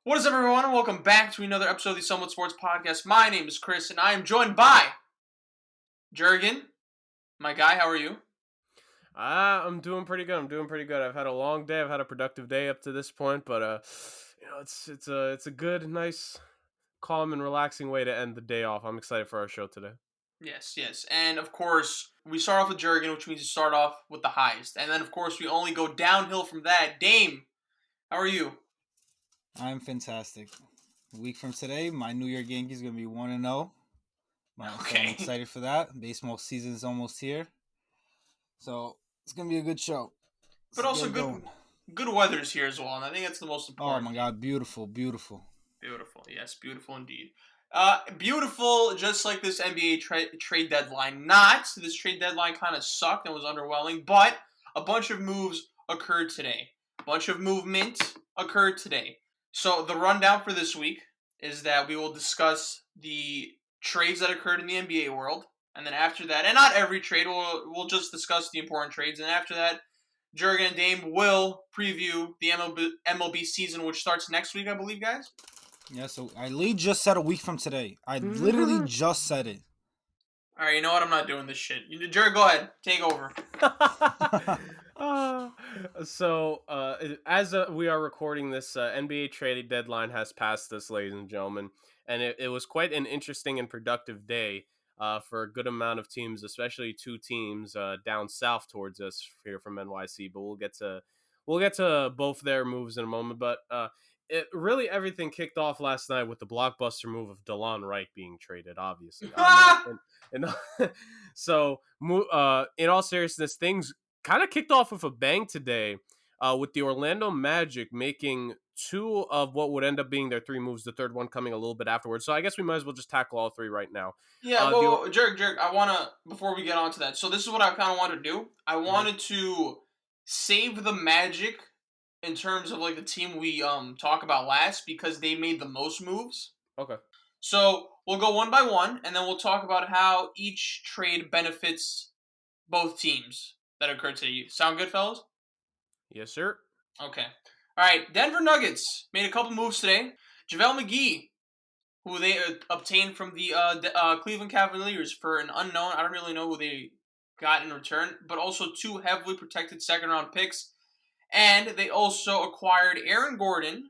What is up, everyone? Welcome back to another episode of the Somewhat Sports Podcast. My name is Chris, and I am joined by Jurgen, my guy. How are you? I'm doing pretty good. I've had a long day. I've had a productive day up to this point, but it's a good, nice, calm and relaxing way to end the day off. I'm excited for our show today. Yes. And, of course, we start off with Jurgen, which means you start off with the highest. And then, of course, we only go downhill from that. Dame, how are you? I'm fantastic. A week from today, my New York Yankees going to be 1-0. So I'm excited for that. Baseball season is almost here. So it's going to be a good show. But also good weather's here as well, and I think that's the most important. Oh, my God. Beautiful. Beautiful. Yes, beautiful indeed. Beautiful, just like this NBA trade deadline. This trade deadline kind of sucked and was underwhelming, but a bunch of moves occurred today. A bunch of movement occurred today. So the rundown for this week is that we will discuss the trades that occurred in the NBA world, and then after that, and not every trade, we'll just discuss the important trades, and after that, Jurgen and Dame will preview the MLB season, which starts next week, I believe, guys. Yeah, so I just said a week from today. I literally just said it. All right, you know what? I'm not doing this shit. Jurg, go ahead. Take over. As we are recording this, NBA trade deadline has passed us, ladies and gentlemen, and it was quite an interesting and productive day for a good amount of teams, especially two teams down south towards us here from NYC. But we'll get to both their moves in a moment. But everything kicked off last night with the blockbuster move of DeLon Wright being traded, obviously. So, in all seriousness, things kind of kicked off with a bang today with the Orlando Magic making two of what would end up being their three moves, the third one coming a little bit afterwards. So I guess we might as well just tackle all three right now. Yeah, Jurg, I want to, before we get on to that, so this is what I kind of wanted to do. I wanted to save the Magic in terms of like the team we talk about last because they made the most moves. Okay. So we'll go one by one, and then we'll talk about how each trade benefits both teams that occurred today. Sound good, fellas? Yes, sir. Okay. All right. Denver Nuggets made a couple moves today. JaVale McGee, who they obtained from the Cleveland Cavaliers for an unknown. I don't really know who they got in return, but also two heavily protected second-round picks. And they also acquired Aaron Gordon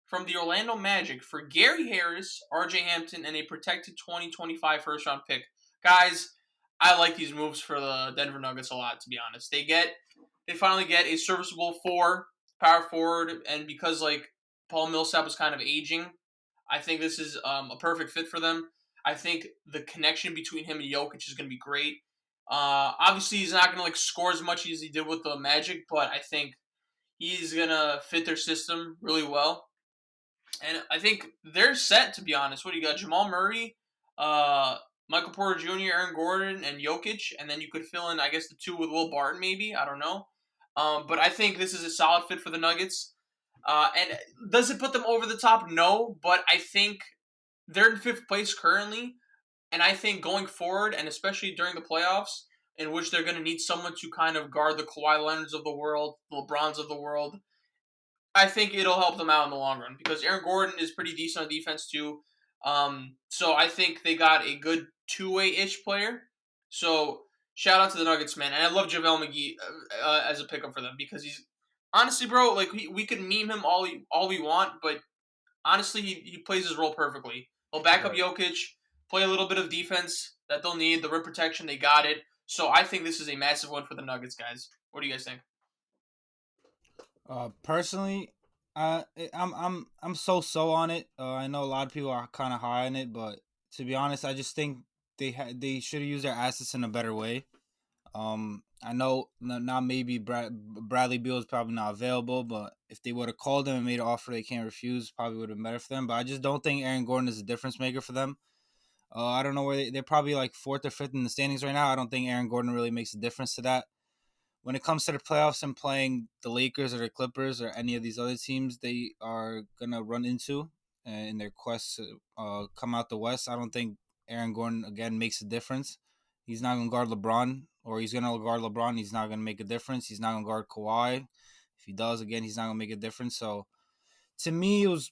from the Orlando Magic for Gary Harris, RJ Hampton, and a protected 2025 first-round pick. Guys, I like these moves for the Denver Nuggets a lot, to be honest. They finally get a serviceable power forward, and because like Paul Millsap was kind of aging, I think this is a perfect fit for them. I think the connection between him and Jokic is going to be great. Obviously, he's not going to like score as much as he did with the Magic, but I think he's going to fit their system really well. And I think they're set, to be honest. What do you got? Jamal Murray, Michael Porter Jr., Aaron Gordon, and Jokic. And then you could fill in, I guess, the two with Will Barton, maybe. I don't know. But I think this is a solid fit for the Nuggets. And does it put them over the top? No. But I think they're in fifth place currently. And I think going forward, and especially during the playoffs, in which they're going to need someone to kind of guard the Kawhi Leonards of the world, the LeBrons of the world, I think it'll help them out in the long run because Aaron Gordon is pretty decent on defense too. So I think they got a good two-way-ish player. So shout out to the Nuggets, man. And I love JaVale McGee as a pickup for them because he's honestly, bro, like we could meme him all we want, but honestly, he plays his role perfectly. He'll back up Jokic, play a little bit of defense that they'll need, the rim protection, they got it. So I think this is a massive one for the Nuggets, guys. What do you guys think? Personally, I'm so on it. I know a lot of people are kind of high on it, but to be honest, I just think they should have used their assets in a better way. I know not maybe Bradley Beal is probably not available, but if they would have called them and made an offer they can't refuse, probably would have been better for them. But I just don't think Aaron Gordon is a difference maker for them. I don't know where they're probably like fourth or fifth in the standings right now. I don't think Aaron Gordon really makes a difference to that. When it comes to the playoffs and playing the Lakers or the Clippers or any of these other teams they are going to run into in their quest to come out the West, I don't think Aaron Gordon, again, makes a difference. He's not going to guard LeBron, or he's going to guard LeBron. He's not going to make a difference. He's not going to guard Kawhi. If he does, again, he's not going to make a difference. So, to me, it was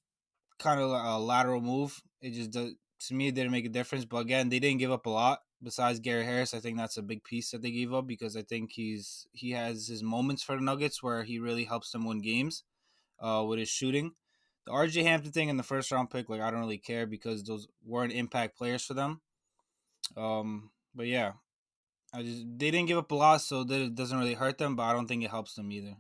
kind of a lateral move. It just to me, it didn't make a difference. But again, they didn't give up a lot. Besides Gary Harris, I think that's a big piece that they gave up because I think he has his moments for the Nuggets where he really helps them win games with his shooting. The RJ Hampton thing in the first round pick, like I don't really care because those weren't impact players for them. But yeah, they didn't give up a lot, so that it doesn't really hurt them. But I don't think it helps them either.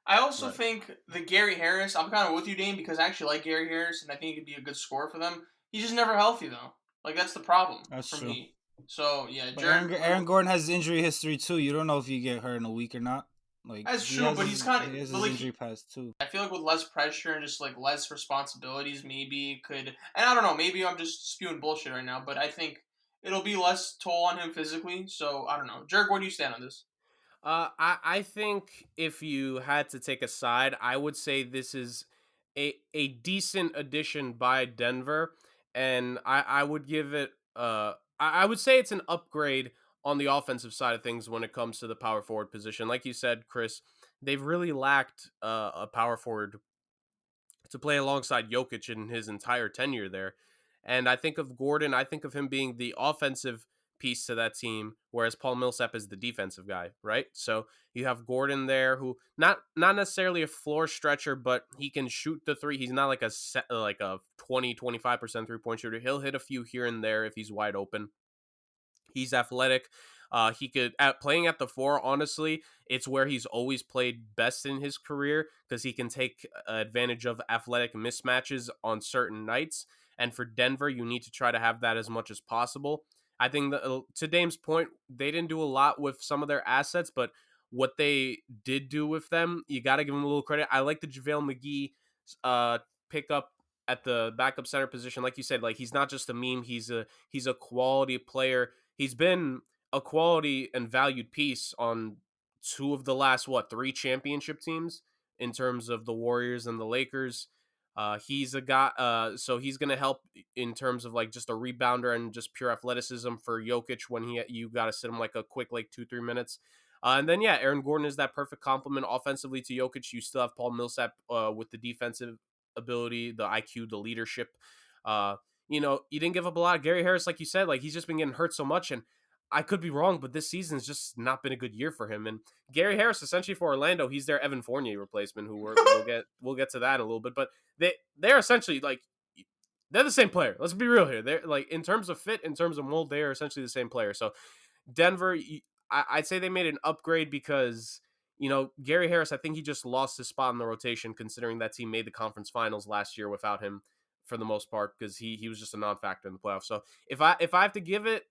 I also Right. think the Gary Harris, I'm kind of with you, Dane, because I actually like Gary Harris, and I think he could be a good scorer for them. He's just never healthy, though. Like, that's the problem That's for true. me. So, yeah, But Jurg, Aaron Gordon has injury history too. You don't know if he get hurt in a week or not. Like that's true, but he's kind of, he has but his like, injury past too. I feel like with less pressure and just like less responsibilities, maybe could, and I don't know, maybe I'm just spewing bullshit right now, but I think it'll be less toll on him physically. So, I don't know. Jurg, where do you stand on this? I think if you had to take a side, I would say this is a decent addition by Denver, and I would give it I would say it's an upgrade on the offensive side of things when it comes to the power forward position. Like you said, Chris, they've really lacked a power forward to play alongside Jokic in his entire tenure there. And I think of Gordon, I think of him being the offensive piece to that team, whereas Paul Millsap is the defensive guy, right? So you have Gordon there, who not necessarily a floor stretcher, but he can shoot the three. He's not like a 20-25% 3-point shooter. He'll hit a few here and there if he's wide open. He's athletic. He could playing at the four. Honestly, it's where he's always played best in his career because he can take advantage of athletic mismatches on certain nights. And for Denver, you need to try to have that as much as possible. I think that, to Dame's point, they didn't do a lot with some of their assets, but what they did do with them, you got to give them a little credit. I like the JaVale McGee pickup at the backup center position. Like you said, like he's not just a meme. He's a quality player. He's been a quality and valued piece on two of the last three championship teams in terms of the Warriors and the Lakers. He's a guy, so he's gonna help in terms of like just a rebounder and just pure athleticism for Jokic when you got to sit him like a quick 2-3 minutes. And then Aaron Gordon is that perfect complement offensively to Jokic. You still have Paul Millsap with the defensive ability, the IQ, the leadership. You didn't give up a lot. Gary Harris, like you said, like he's just been getting hurt so much, and I could be wrong, but this season's just not been a good year for him. And Gary Harris, essentially for Orlando, he's their Evan Fournier replacement, who we'll get to that in a little bit. But they're essentially like they're the same player. Let's be real here. They're like in terms of fit, in terms of mold, they are essentially the same player. So Denver, I'd say they made an upgrade because Gary Harris, I think he just lost his spot in the rotation, considering that team made the conference finals last year without him for the most part because he was just a non-factor in the playoffs. So if I have to give it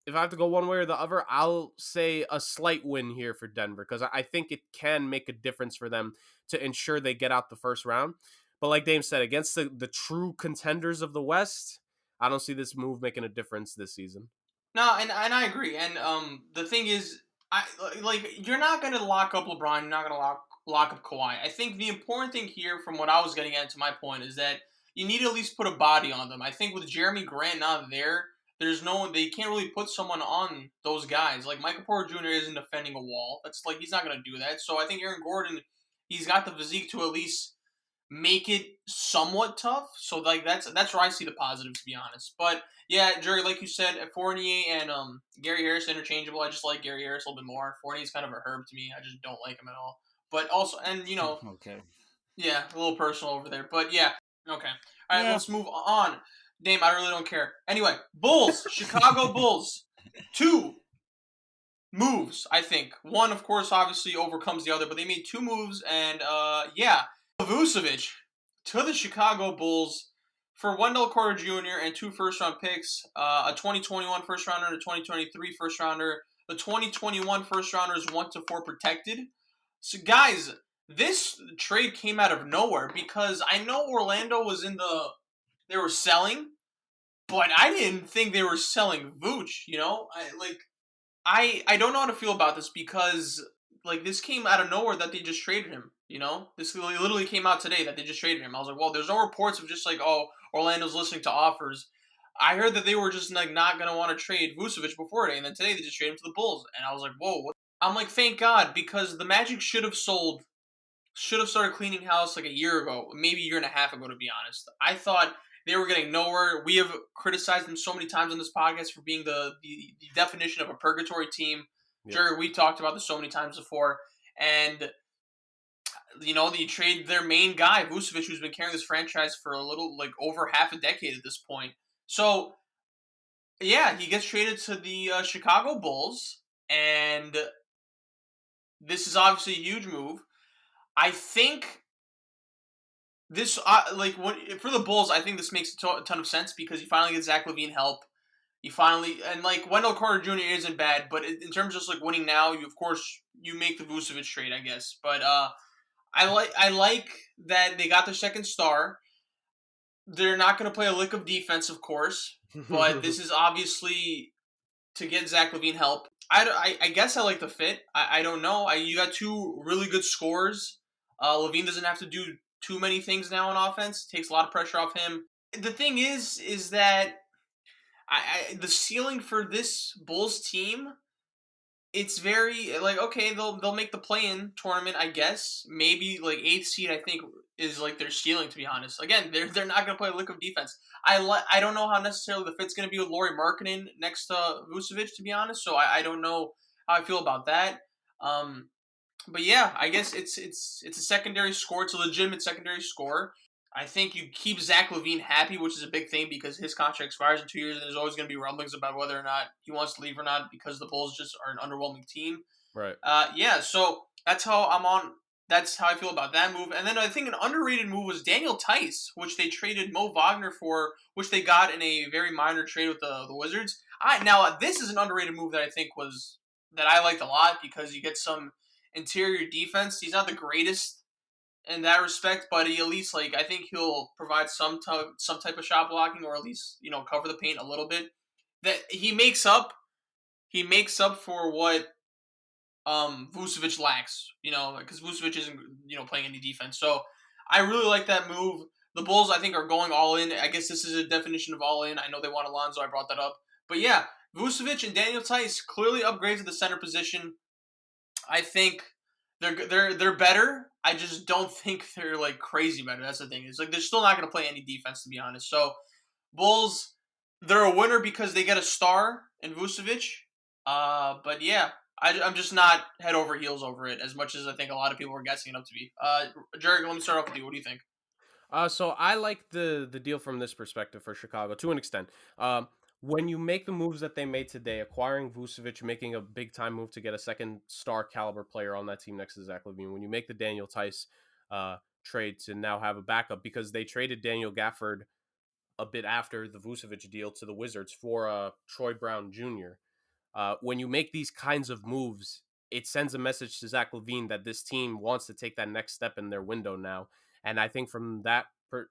if I have to go one way or the other, I'll say a slight win here for Denver because I think it can make a difference for them to ensure they get out the first round. But like Dame said, against the true contenders of the West, I don't see this move making a difference this season. No, and I agree. And the thing is, you're not gonna lock up LeBron. You're not gonna lock up Kawhi. I think the important thing here, from what I was getting at to my point, is that you need to at least put a body on them. I think with Jeremy Grant not there, they can't really put someone on those guys. Like Michael Porter Jr. isn't defending a wall. That's like he's not gonna do that. So I think Aaron Gordon, he's got the physique to at least make it somewhat tough. So like that's where I see the positive, to be honest. But yeah, Jerry, like you said, Fournier and Gary Harris interchangeable. I just like Gary Harris a little bit more. Fournier's kind of a herb to me. I just don't like him at all. But also, and Okay. yeah, a little personal over there. But yeah, okay. All right, Yeah. let's move on. Dame, I really don't care. Anyway, Bulls, Chicago Bulls, 2 moves. I think one, of course, obviously overcomes the other, but they made 2 moves, and Vucevic to the Chicago Bulls for Wendell Carter Jr. and 2 first-round picks, a 2021 first-rounder and a 2023 first-rounder. The 2021 first-rounder is 1-4 protected. So, guys, this trade came out of nowhere because I know Orlando was they were selling, but I didn't think they were selling Vooch, I don't know how to feel about this because this came out of nowhere that they just traded him. This literally came out today that they just traded him. I was like, well, there's no reports of just Orlando's listening to offers. I heard that they were just not gonna want to trade Vucevic before today, and then today they just traded him to the Bulls, and I was like, whoa. I'm like, thank God, because the Magic should have sold should have started cleaning house like a year ago, maybe a year and a half ago, to be honest. I thought they were getting nowhere. We have criticized them so many times on this podcast for being the definition of a purgatory team. Yep. Jurg, we've talked about this so many times before. And, they trade their main guy, Vucevic, who's been carrying this franchise for a little, like, over half a decade at this point. So, yeah, he gets traded to the Chicago Bulls. And this is obviously a huge move. I think this, for the Bulls, I think this makes a ton of sense because you finally get Zach LaVine help. And Wendell Carter Jr. isn't bad, but in terms of just like winning now, you make the Vucevic trade, I guess. But I like that they got their second star. They're not going to play a lick of defense, of course, but this is obviously to get Zach LaVine help. I guess I like the fit. I don't know. You got two really good scorers. LaVine doesn't have to do too many things now on offense. Takes a lot of pressure off him. The thing is that the ceiling for this Bulls team, it's very like, okay, they'll make the play-in tournament, I guess. Maybe like 8th seed, I think, is like their ceiling, to be honest. Again, they're not going to play a lick of defense. I don't know how necessarily the fit's going to be with Lauri Markkanen next to Vucevic, to be honest. So I don't know how I feel about that. But yeah, I guess it's a secondary score. It's a legitimate secondary score. I think you keep Zach LaVine happy, which is a big thing because his contract expires in 2 years, and there's always going to be rumblings about whether or not he wants to leave or not because the Bulls just are an underwhelming team. Right. So that's how That's how I feel about that move. And then I think an underrated move was Daniel Tice, which they traded Mo Wagner for, which they got in a very minor trade with the Wizards. Now this is an underrated move that I think that I liked a lot because you get some interior defense. He's not the greatest in that respect, but he at least I think he'll provide some type of shot blocking or at least cover the paint a little bit. That he makes up for what Vucevic lacks, because Vucevic isn't playing any defense. So I really like that move. The Bulls I think are going all in. I guess this is a definition of all in. I know they want Alonzo. I brought that up, but yeah, Vucevic and Daniel Tice clearly upgrades at the center position. I think they're better. I just don't think they're crazy better. That's the thing. It's they're still not going to play any defense, to be honest. So Bulls, they're a winner because they get a star in Vucevic. But yeah, I'm just not head over heels over it as much as I think a lot of people are guessing it up to be. Jurg, let me start off with you. What do you think? So I like the deal from this perspective for Chicago to an extent. When you make the moves that they made today, acquiring Vucevic, making a big time move to get a second star caliber player on that team next to Zach LaVine, when you make the Daniel Tice trade to now have a backup, because they traded Daniel Gafford a bit after the Vucevic deal to the Wizards for Troy Brown Jr. When you make these kinds of moves, it sends a message to Zach LaVine that this team wants to take that next step in their window now. And I think from that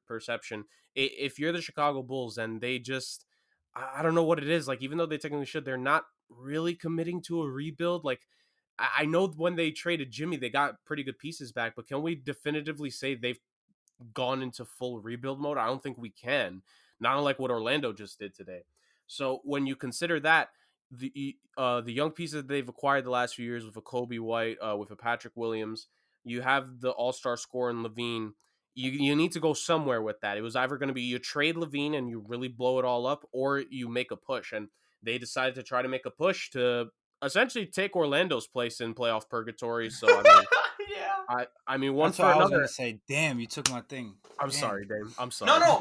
perception, if you're the Chicago Bulls and they just, I don't know what it is, even though they technically should, they're not really committing to a rebuild. I know when they traded Jimmy, they got pretty good pieces back, but can we definitively say they've gone into full rebuild mode? I don't think we can. Not unlike what Orlando just did today. So when you consider that, the young pieces that they've acquired the last few years with a Kobe White, with a Patrick Williams, you have the all-star scorer in LaVine. You need to go somewhere with that. It was either going to be you trade LaVine and you really blow it all up, or you make a push. And they decided to try to make a push to essentially take Orlando's place in playoff purgatory. So I mean, yeah. I mean, one That's for what I was another. gonna say. Damn, you took my thing. I'm Damn. sorry, Dame. I'm sorry. No,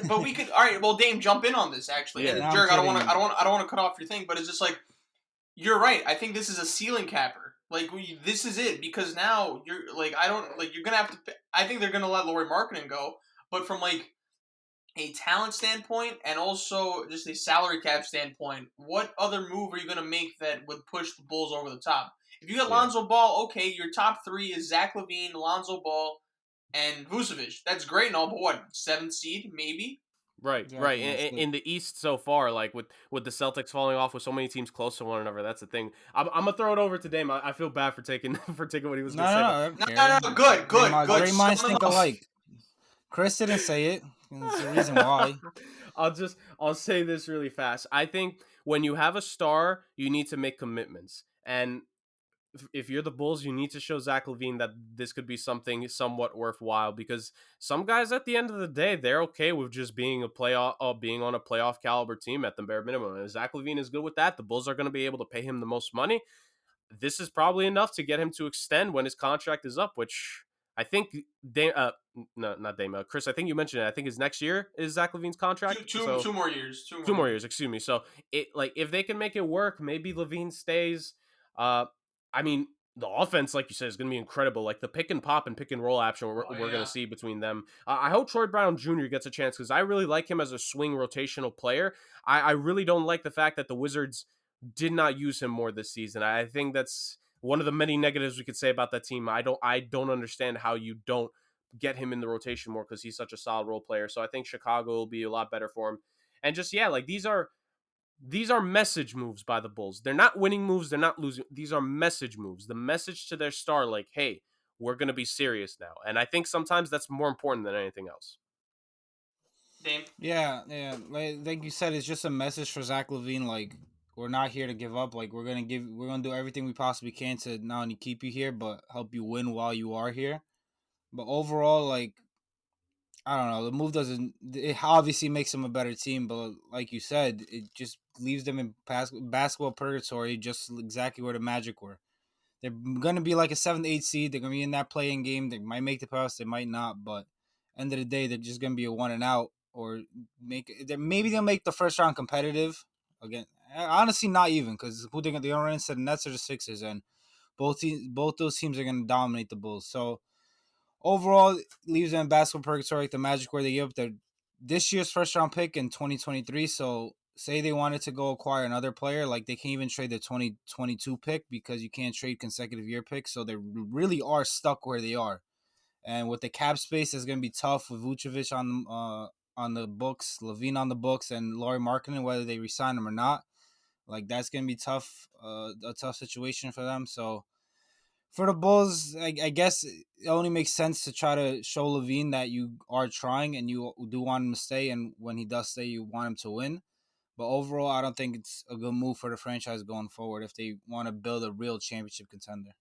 but we could. All right, well, Dame, jump in on this actually. Yeah. And No, I'm Jurg, I don't want kidding. to cut off your thing, but it's just you're right. I think this is a ceiling capper. This is it because now you're you're gonna have to. I think they're gonna let Lauri Markkanen go, but from a talent standpoint and also just a salary cap standpoint, what other move are you gonna make that would push the Bulls over the top? If you get Lonzo Ball, okay, your top three is Zach LaVine, Lonzo Ball, and Vucevic. That's great and all, but what, 7th seed maybe? Right, Exactly, right. that's In the East so far, with the Celtics falling off with so many teams close to one another, that's the thing. I'm gonna throw it over to Dame. I feel bad for taking what he was gonna say. No, I don't care. No. Good. Great minds think alike. Chris didn't say it. There's a reason why. I'll say this really fast. I think when you have a star, you need to make commitments. And if you're the Bulls, you need to show Zach LaVine that this could be something somewhat worthwhile, because some guys at the end of the day, they're okay with just being being on a playoff caliber team at the bare minimum. And if Zach LaVine is good with that, the Bulls are going to be able to pay him the most money. This is probably enough to get him to extend when his contract is up, which I think no, not Dame, Chris, I think you mentioned it. I think his next year is Zach LaVine's contract. Two more years. Two more years, excuse me. So if they can make it work, maybe LaVine stays. I mean, the offense, like you said, is going to be incredible. Like the pick and pop and pick and roll action we're going to see between them. I hope Troy Brown Jr. gets a chance, because I really like him as a swing rotational player. I really don't like the fact that the Wizards did not use him more this season. I think that's one of the many negatives we could say about that team. I don't understand how you don't get him in the rotation more, because he's such a solid role player. So I think Chicago will be a lot better for him. And just, yeah, like these are message moves by the Bulls. They're not winning moves. They're not losing. These are message moves. The message to their star, like, hey, we're going to be serious now. And I think sometimes that's more important than anything else. Dame? Yeah. Like you said, it's just a message for Zach LaVine. Like, we're not here to give up. Like, we're gonna do everything we possibly can to not only keep you here, but help you win while you are here. But overall, like, I don't know, the move doesn't. It obviously makes them a better team, but like you said, it just leaves them in basketball purgatory, just exactly where the Magic were. They're gonna be like a 7th, 8th seed. They're gonna be in that playing game. They might make the playoffs. They might not. But end of the day, they're just gonna be a 1 and out, or maybe they'll make the first round competitive again. Honestly, not even, because who they don't run into the Nets or the Sixers, and both those teams are gonna dominate the Bulls. So overall, leaves them in basketball purgatory, like the Magic, where they give up this year's first round pick in 2023. So say they wanted to go acquire another player, like they can't even trade the 2022 pick, because you can't trade consecutive year picks. So they really are stuck where they are. And with the cap space, it's going to be tough with Vucevic on the books, LaVine on the books, and Lauri Markkanen, whether they resign him or not. Like, that's going to be tough, a tough situation for them. So for the Bulls, I guess it only makes sense to try to show LaVine that you are trying and you do want him to stay. And when he does stay, you want him to win. But overall, I don't think it's a good move for the franchise going forward if they want to build a real championship contender.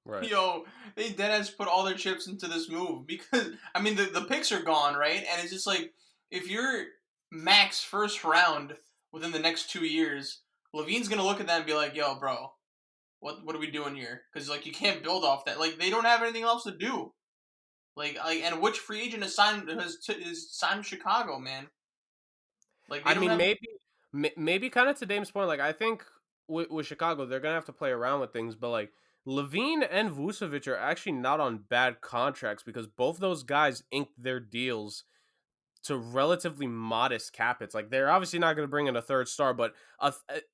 Right. Yo, they deadass put all their chips into this move, because I mean the picks are gone, right? And it's just like, if you're max first round within the next 2 years, LaVine's gonna look at that and be like, "Yo, bro, what are we doing here?" Because like you can't build off that. Like they don't have anything else to do. And which free agent is signed Chicago, man? Like they I don't mean, have. maybe kind of to Dame's point, like I think with Chicago, they're going to have to play around with things, but like LaVine and Vucevic are actually not on bad contracts, because both those guys inked their deals to relatively modest cap hits. Like they're obviously not going to bring in a third star, but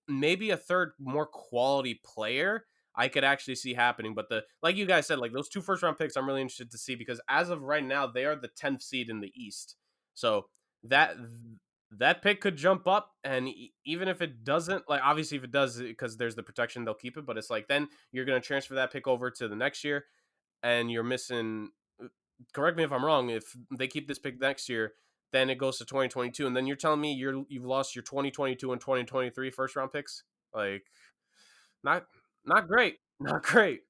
maybe a third more quality player I could actually see happening. But like you guys said, like those 2 first round picks, I'm really interested to see, because as of right now, they are the 10th seed in the East. So that pick could jump up, and even if it doesn't, like obviously if it does, because there's the protection, they'll keep it. But it's like then you're going to transfer that pick over to the next year, and you're missing. Correct me if I'm wrong. If they keep this pick next year, then it goes to 2022, and then you're telling me you've lost your 2022 and 2023 first round picks. Like, not great, not great.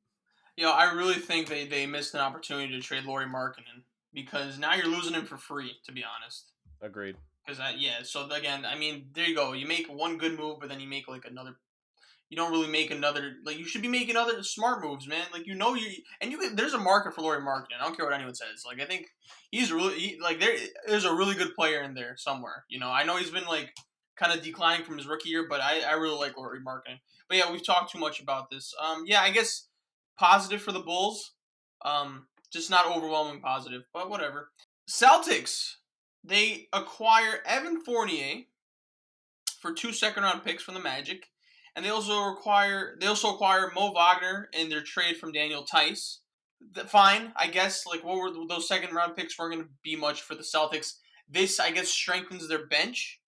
Yo, I really think they missed an opportunity to trade Lauri Markkanen, because now you're losing him for free, to be honest. Agreed. Because so again, I mean, there you go. You make one good move, but then you make like another. You don't really make another. Like, you should be making other smart moves, man. Like, there's a market for Lauri Markkanen. I don't care what anyone says. Like, I think he's there's a really good player in there somewhere. I know he's been like kind of declining from his rookie year, but I really like Lauri Markkanen. But yeah, we've talked too much about this. Yeah, I guess positive for the Bulls. Just not overwhelming positive, but whatever. Celtics. They acquire Evan Fournier for 2 second-round picks from the Magic, and they also acquire Mo Wagner in their trade from Daniel Tice. Fine, I guess. Like, what were those second-round picks? Weren't going to be much for the Celtics. This, I guess, strengthens their bench.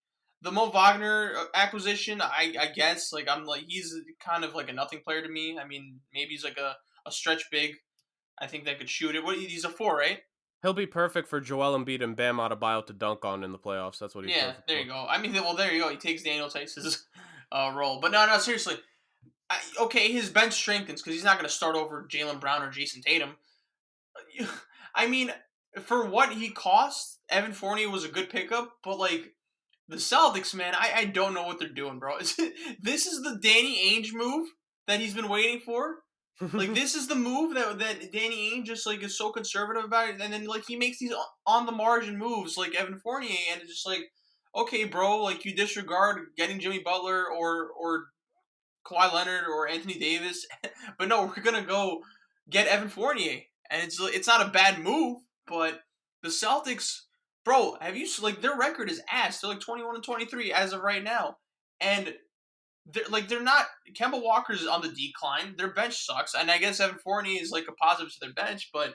The Mo Wagner acquisition, I guess, like he's kind of like a nothing player to me. I mean, maybe he's like a stretch big. I think that could shoot it. He's a 4, right? He'll be perfect for Joel Embiid and Bam Adebayo to dunk on in the playoffs. That's what he's perfect there for. you go. I mean, well, there you go. He takes Daniel Tice's role. But no, seriously. Okay, his bench strengthens because he's not going to start over Jaylen Brown or Jason Tatum. I mean, for what he cost, Evan Fournier was a good pickup, but like the Celtics, man, I don't know what they're doing, bro. This is the Danny Ainge move that he's been waiting for. Like this is the move that Danny Ainge just like is so conservative about it, and then like he makes these on the margin moves like Evan Fournier, and it's just like, okay, bro, like you disregard getting Jimmy Butler or Kawhi Leonard or Anthony Davis, but no, we're gonna go get Evan Fournier, and it's not a bad move, but the Celtics, bro, have you like their record is ass. They're like 21-23 as of right now, and they're not. Kemba Walker's on the decline. Their bench sucks, and I guess Evan Fournier is like a positive to their bench, but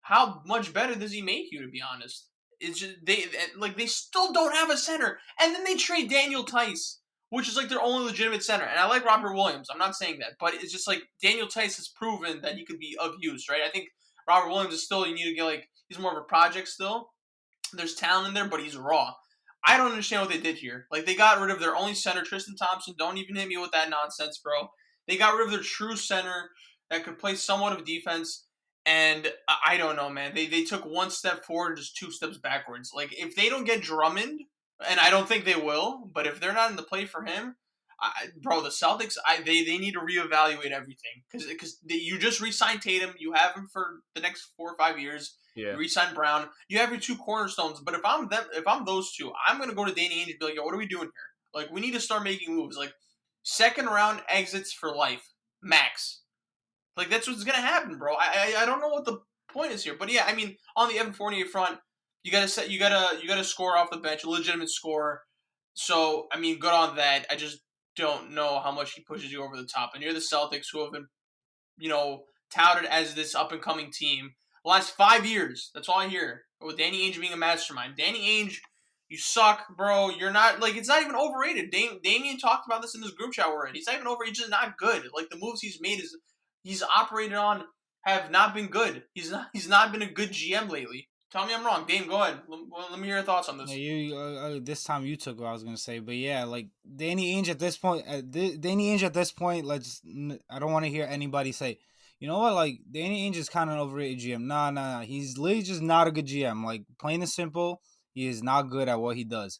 how much better does he make you? To be honest, it's just they still don't have a center, and then they trade Daniel Tice, which is like their only legitimate center. And I like Robert Williams. I'm not saying that, but it's just like Daniel Tice has proven that he could be of use, right? I think Robert Williams is still you need to get like he's more of a project still. There's talent in there, but he's raw. I don't understand what they did here. Like they got rid of their only center, Tristan Thompson. Don't even hit me with that nonsense, bro. They got rid of their true center that could play somewhat of defense. And I don't know, man. They took one step forward and just two steps backwards. Like if they don't get Drummond, and I don't think they will, but if they're not in the play for him, bro, the Celtics, they need to reevaluate everything because you just re-signed Tatum. You have him for the next 4 or 5 years. Yeah. You re-sign Brown. You have your two cornerstones. But if I'm them, if I'm those two, I'm gonna go to Danny Ainge and be like, yo, what are we doing here? Like we need to start making moves. Like second round exits for life, max. Like that's what's gonna happen, bro. I don't know what the point is here, but yeah, I mean, on the Evan Fournier front, you gotta score off the bench, a legitimate score. So I mean, good on that. I just don't know how much he pushes you over the top. And you're the Celtics, who have been, touted as this up and coming team the last 5 years. That's all I hear. With Danny Ainge being a mastermind, Danny Ainge, you suck, bro. You're not like it's not even overrated. Damian talked about this in this group chat we're in. He's not even over. He's just not good. Like the moves he's made he's operated on have not been good. He's not been a good GM lately. Tell me I'm wrong, Dame. Go ahead. Let me hear your thoughts on this. Yeah, this time you took what I was gonna say, but yeah, like Danny Ainge at this point, Danny Ainge at this point, I don't want to hear anybody say, you know what, like Danny Ainge is kind of an overrated GM. Nah. He's literally just not a good GM. Like plain and simple, he is not good at what he does.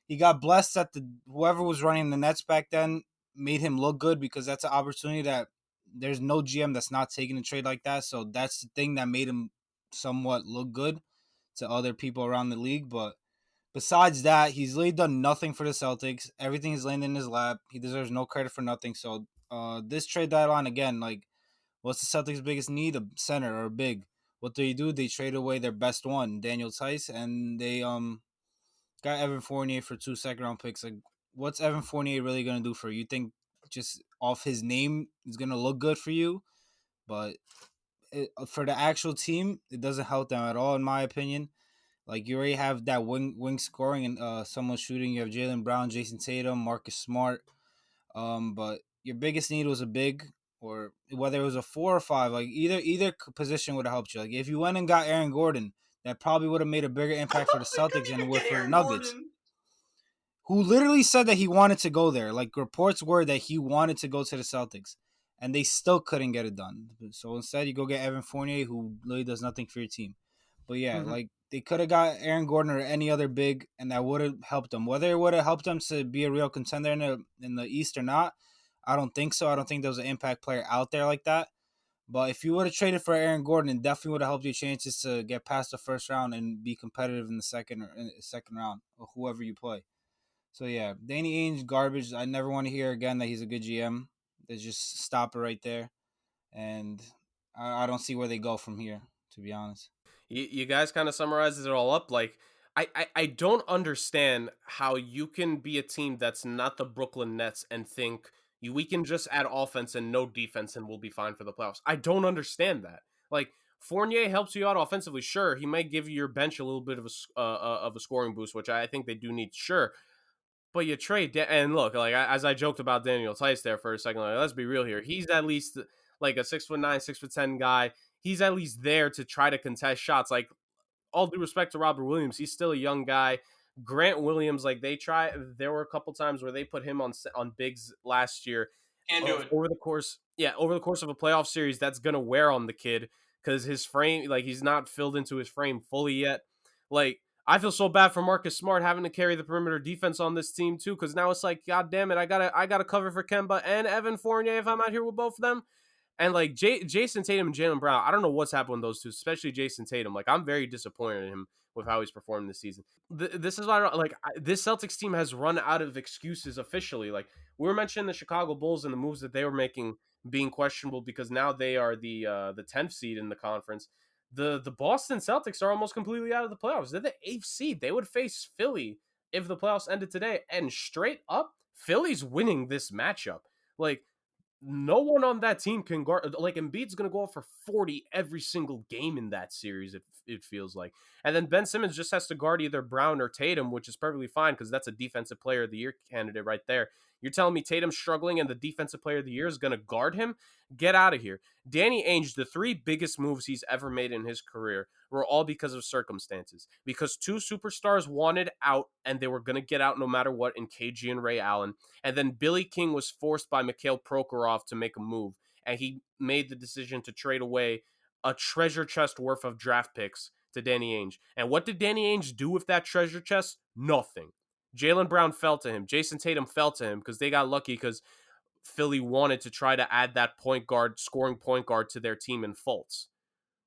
He got blessed that whoever was running the Nets back then made him look good because that's an opportunity that there's no GM that's not taking a trade like that. So that's the thing that made him somewhat look good to other people around the league. But besides that, he's really done nothing for the Celtics. Everything is laying in his lap. He deserves no credit for nothing. So this trade deadline, again, like, what's the Celtics' biggest need? A center or a big. What do? They trade away their best one, Daniel Tice, and they got Evan Fournier for 2 second-round picks. Like, what's Evan Fournier really going to do for you? You think just off his name is going to look good for you? But for the actual team, it doesn't help them at all, in my opinion. Like you already have that wing scoring and someone shooting. You have Jaylen Brown, Jason Tatum, Marcus Smart. But your biggest need was a big, or whether it was a 4 or 5. Like either position would have helped you. Like if you went and got Aaron Gordon, that probably would have made a bigger impact for the Celtics than it would for the Nuggets. Gordon. Who literally said that he wanted to go there. Like reports were that he wanted to go to the Celtics, and they still couldn't get it done. So instead, you go get Evan Fournier, who really does nothing for your team. But yeah, like they could have got Aaron Gordon or any other big, and that would have helped them. Whether it would have helped them to be a real contender in the East or not, I don't think so. I don't think there was an impact player out there like that. But if you would have traded for Aaron Gordon, it definitely would have helped your chances to get past the first round and be competitive in the second round or whoever you play. So yeah, Danny Ainge garbage. I never want to hear again that he's a good GM. They just stop it right there, and I don't see where they go from here. To be honest, you guys kind of summarizes it all up. Like I don't understand how you can be a team that's not the Brooklyn Nets and think we can just add offense and no defense and we'll be fine for the playoffs. I don't understand that. Like Fournier helps you out offensively. Sure, he might give you your bench a little bit of a scoring boost, which I think they do need. Sure. But you trade, and look, like as I joked about Daniel Tice there for a second, like, let's be real here. He's at least like a 6'9", 6'10" guy. He's at least there to try to contest shots. Like all due respect to Robert Williams, he's still a young guy. Grant Williams, like there were a couple times where they put him on bigs last year, Can't do it. over the course of a playoff series, that's gonna wear on the kid because his frame, like, he's not filled into his frame fully yet. Like, I feel so bad for Marcus Smart having to carry the perimeter defense on this team too, because now it's like, God damn it, I gotta cover for Kemba and Evan Fournier if I'm out here with both of them. And like Jason Tatum and Jaylen Brown, I don't know what's happened with those two, especially Jason Tatum. Like, I'm very disappointed in him with how he's performed this season. This is why I don't, like, this Celtics team has run out of excuses officially. Like, we were mentioning the Chicago Bulls and the moves that they were making being questionable because now they are the 10th seed in the conference. The Boston Celtics are almost completely out of the playoffs. They're the 8th seed. They would face Philly if the playoffs ended today, and straight up, Philly's winning this matchup. Like, no one on that team can guard. Like, Embiid's going to go off for 40 every single game in that series, it feels like. And then Ben Simmons just has to guard either Brown or Tatum, which is perfectly fine because that's a Defensive Player of the Year candidate right there. You're telling me Tatum's struggling and the Defensive Player of the Year is going to guard him? Get out of here. Danny Ainge, the 3 biggest moves he's ever made in his career were all because of circumstances. Because 2 superstars wanted out and they were going to get out no matter what in KG and Ray Allen. And then Billy King was forced by Mikhail Prokhorov to make a move. And he made the decision to trade away a treasure chest worth of draft picks to Danny Ainge. And what did Danny Ainge do with that treasure chest? Nothing. Jaylen Brown fell to him. Jason Tatum fell to him because they got lucky because Philly wanted to try to add that scoring point guard to their team in Fultz.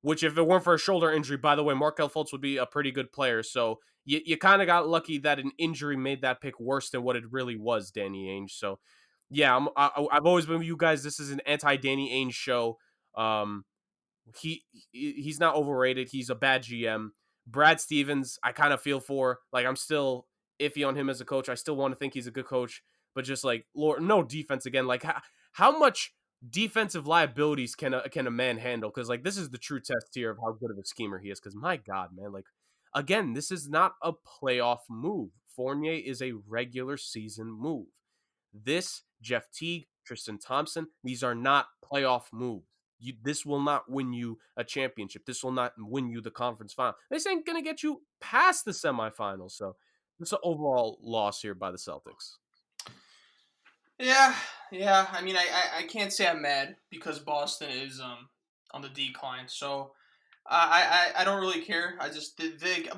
Which, if it weren't for a shoulder injury, by the way, Markelle Fultz would be a pretty good player. So you kind of got lucky that an injury made that pick worse than what it really was, Danny Ainge. So, yeah, I've always been with you guys. This is an anti-Danny Ainge show. He's not overrated. He's a bad GM. Brad Stevens, I kind of feel for. Like, I'm still iffy on him as a coach. I still want to think he's a good coach, but just like, Lord, no defense again. Like, how much defensive liabilities can a man handle? Because, like, this is the true test here of how good of a schemer he is. Because, my God, man, like, again, this is not a playoff move. Fournier is a regular season move. This, Jeff Teague, Tristan Thompson, these are not playoff moves. This will not win you a championship. This will not win you the conference final. This ain't going to get you past the semifinals. So it's an overall loss here by the Celtics. Yeah. I mean, I can't say I'm mad because Boston is on the decline. So I don't really care. I just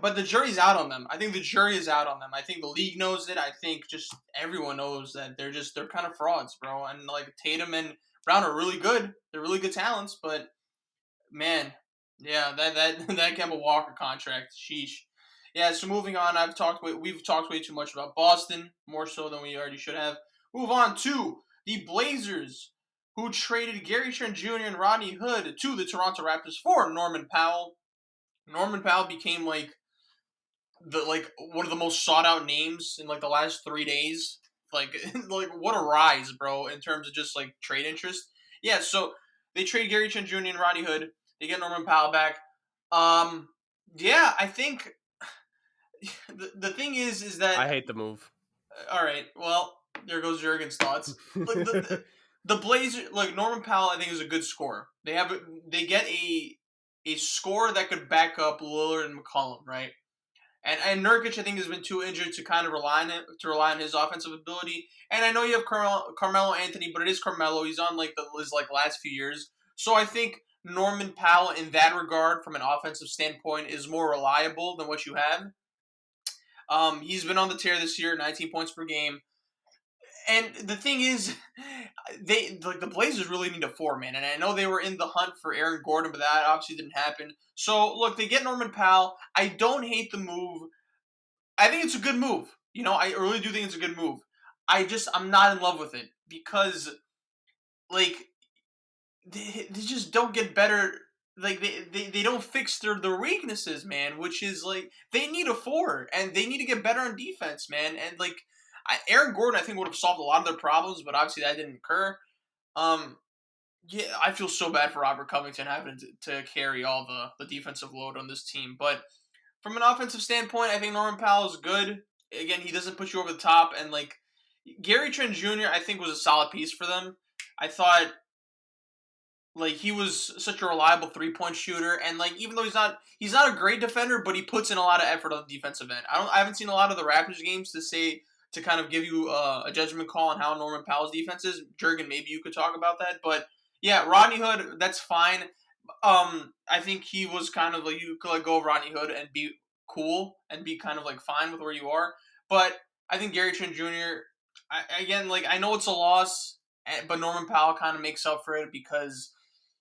but the jury's out on them. I think the jury is out on them. I think the league knows it. I think just everyone knows that they're kind of frauds, bro. And like Tatum and Brown are really good. They're really good talents, but man, yeah, that Kemba Walker contract, sheesh. Yeah, so moving on, we've talked way too much about Boston, more so than we already should have. Move on to the Blazers, who traded Gary Trent Jr. and Rodney Hood to the Toronto Raptors for Norman Powell. Norman Powell became like one of the most sought out names in like the last 3 days. Like what a rise, bro, in terms of just like trade interest. Yeah, so they trade Gary Trent Jr. and Rodney Hood. They get Norman Powell back. Yeah, I think the thing is that I hate the move. All right, well, there goes Jurgen's thoughts. Like the Blazers, like Norman Powell, I think is a good scorer. They get a scorer that could back up Lillard and McCollum, right? And Nurkic, I think, has been too injured to kind of rely on his offensive ability. And I know you have Carmelo Anthony, but it is Carmelo. He's on his last few years. So I think Norman Powell, in that regard, from an offensive standpoint, is more reliable than what you have. He's been on the tear this year, 19 points per game. And the thing is, the Blazers really need a 4-man. And I know they were in the hunt for Aaron Gordon, but that obviously didn't happen. So, look, they get Norman Powell. I don't hate the move. I think it's a good move. You know, I really do think it's a good move. I'm not in love with it because, like, they just don't get better. Like, they don't fix their weaknesses, man, which is, like, they need a 4, and they need to get better on defense, man. And, like, Aaron Gordon, I think, would have solved a lot of their problems, but obviously that didn't occur. Yeah, I feel so bad for Robert Covington having to carry all the defensive load on this team. But from an offensive standpoint, I think Norman Powell is good. Again, he doesn't put you over the top. And, like, Gary Trent Jr., I think, was a solid piece for them. I thought, like, he was such a reliable three-point shooter. And, like, even though he's not a great defender, but he puts in a lot of effort on the defensive end. I haven't seen a lot of the Raptors games to to kind of give you a judgment call on how Norman Powell's defense is. Jurgen, maybe you could talk about that. But yeah, Rodney Hood, that's fine. I think he was kind of like, you could like go Rodney Hood and be cool and be kind of like fine with where you are. But I think Gary Trent Jr. Again, like I know it's a loss, but Norman Powell kind of makes up for it because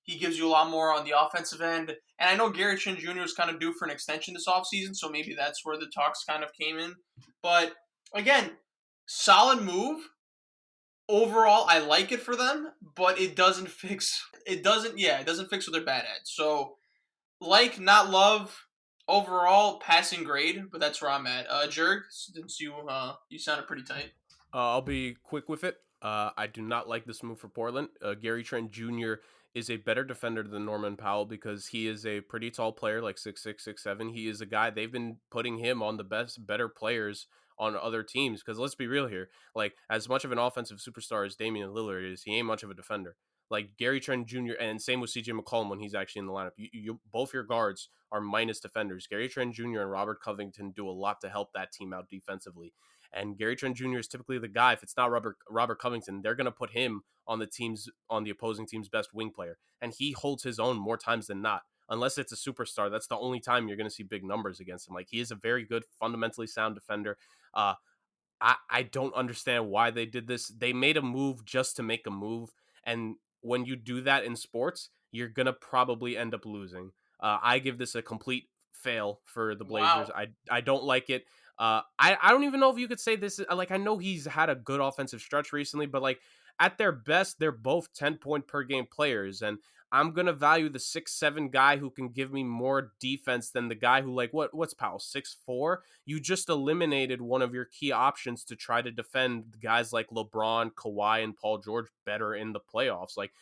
he gives you a lot more on the offensive end. And I know Gary Trent Jr. is kind of due for an extension this offseason, so maybe that's where the talks kind of came in. But again, solid move. Overall, I like it for them, but it doesn't fix it doesn't fix what they're bad at. So like, not love, overall passing grade, but that's where I'm at. Jurg, since you sounded pretty tight. I'll be quick with it. I do not like this move for Portland. Gary Trent Jr. is a better defender than Norman Powell because he is a pretty tall player, like 6'6", 6'7". He is a guy, they've been putting him on the better players on other teams. Because let's be real here. Like, as much of an offensive superstar as Damian Lillard is, he ain't much of a defender. Like, Gary Trent Jr. and same with CJ McCollum when he's actually in the lineup. You both your guards are minus defenders. Gary Trent Jr. and Robert Covington do a lot to help that team out defensively. And Gary Trent Jr. is typically the guy. If it's not Robert Covington, they're going to put him on the opposing team's best wing player, and he holds his own more times than not. Unless it's a superstar, that's the only time you're going to see big numbers against him. Like, he is a very good, fundamentally sound defender. I don't understand why they did this. They made a move just to make a move, and when you do that in sports, you're gonna probably end up losing. I give this a complete fail for the Blazers. Wow. I don't like it. I don't even know if you could say this. Like, I know he's had a good offensive stretch recently, but like at their best, they're both 10-point per game players, and I'm gonna value the 6'7" guy who can give me more defense than the guy who, like, what's Powell, 6'4"? You just eliminated one of your key options to try to defend guys like LeBron, Kawhi, and Paul George better in the playoffs. Like,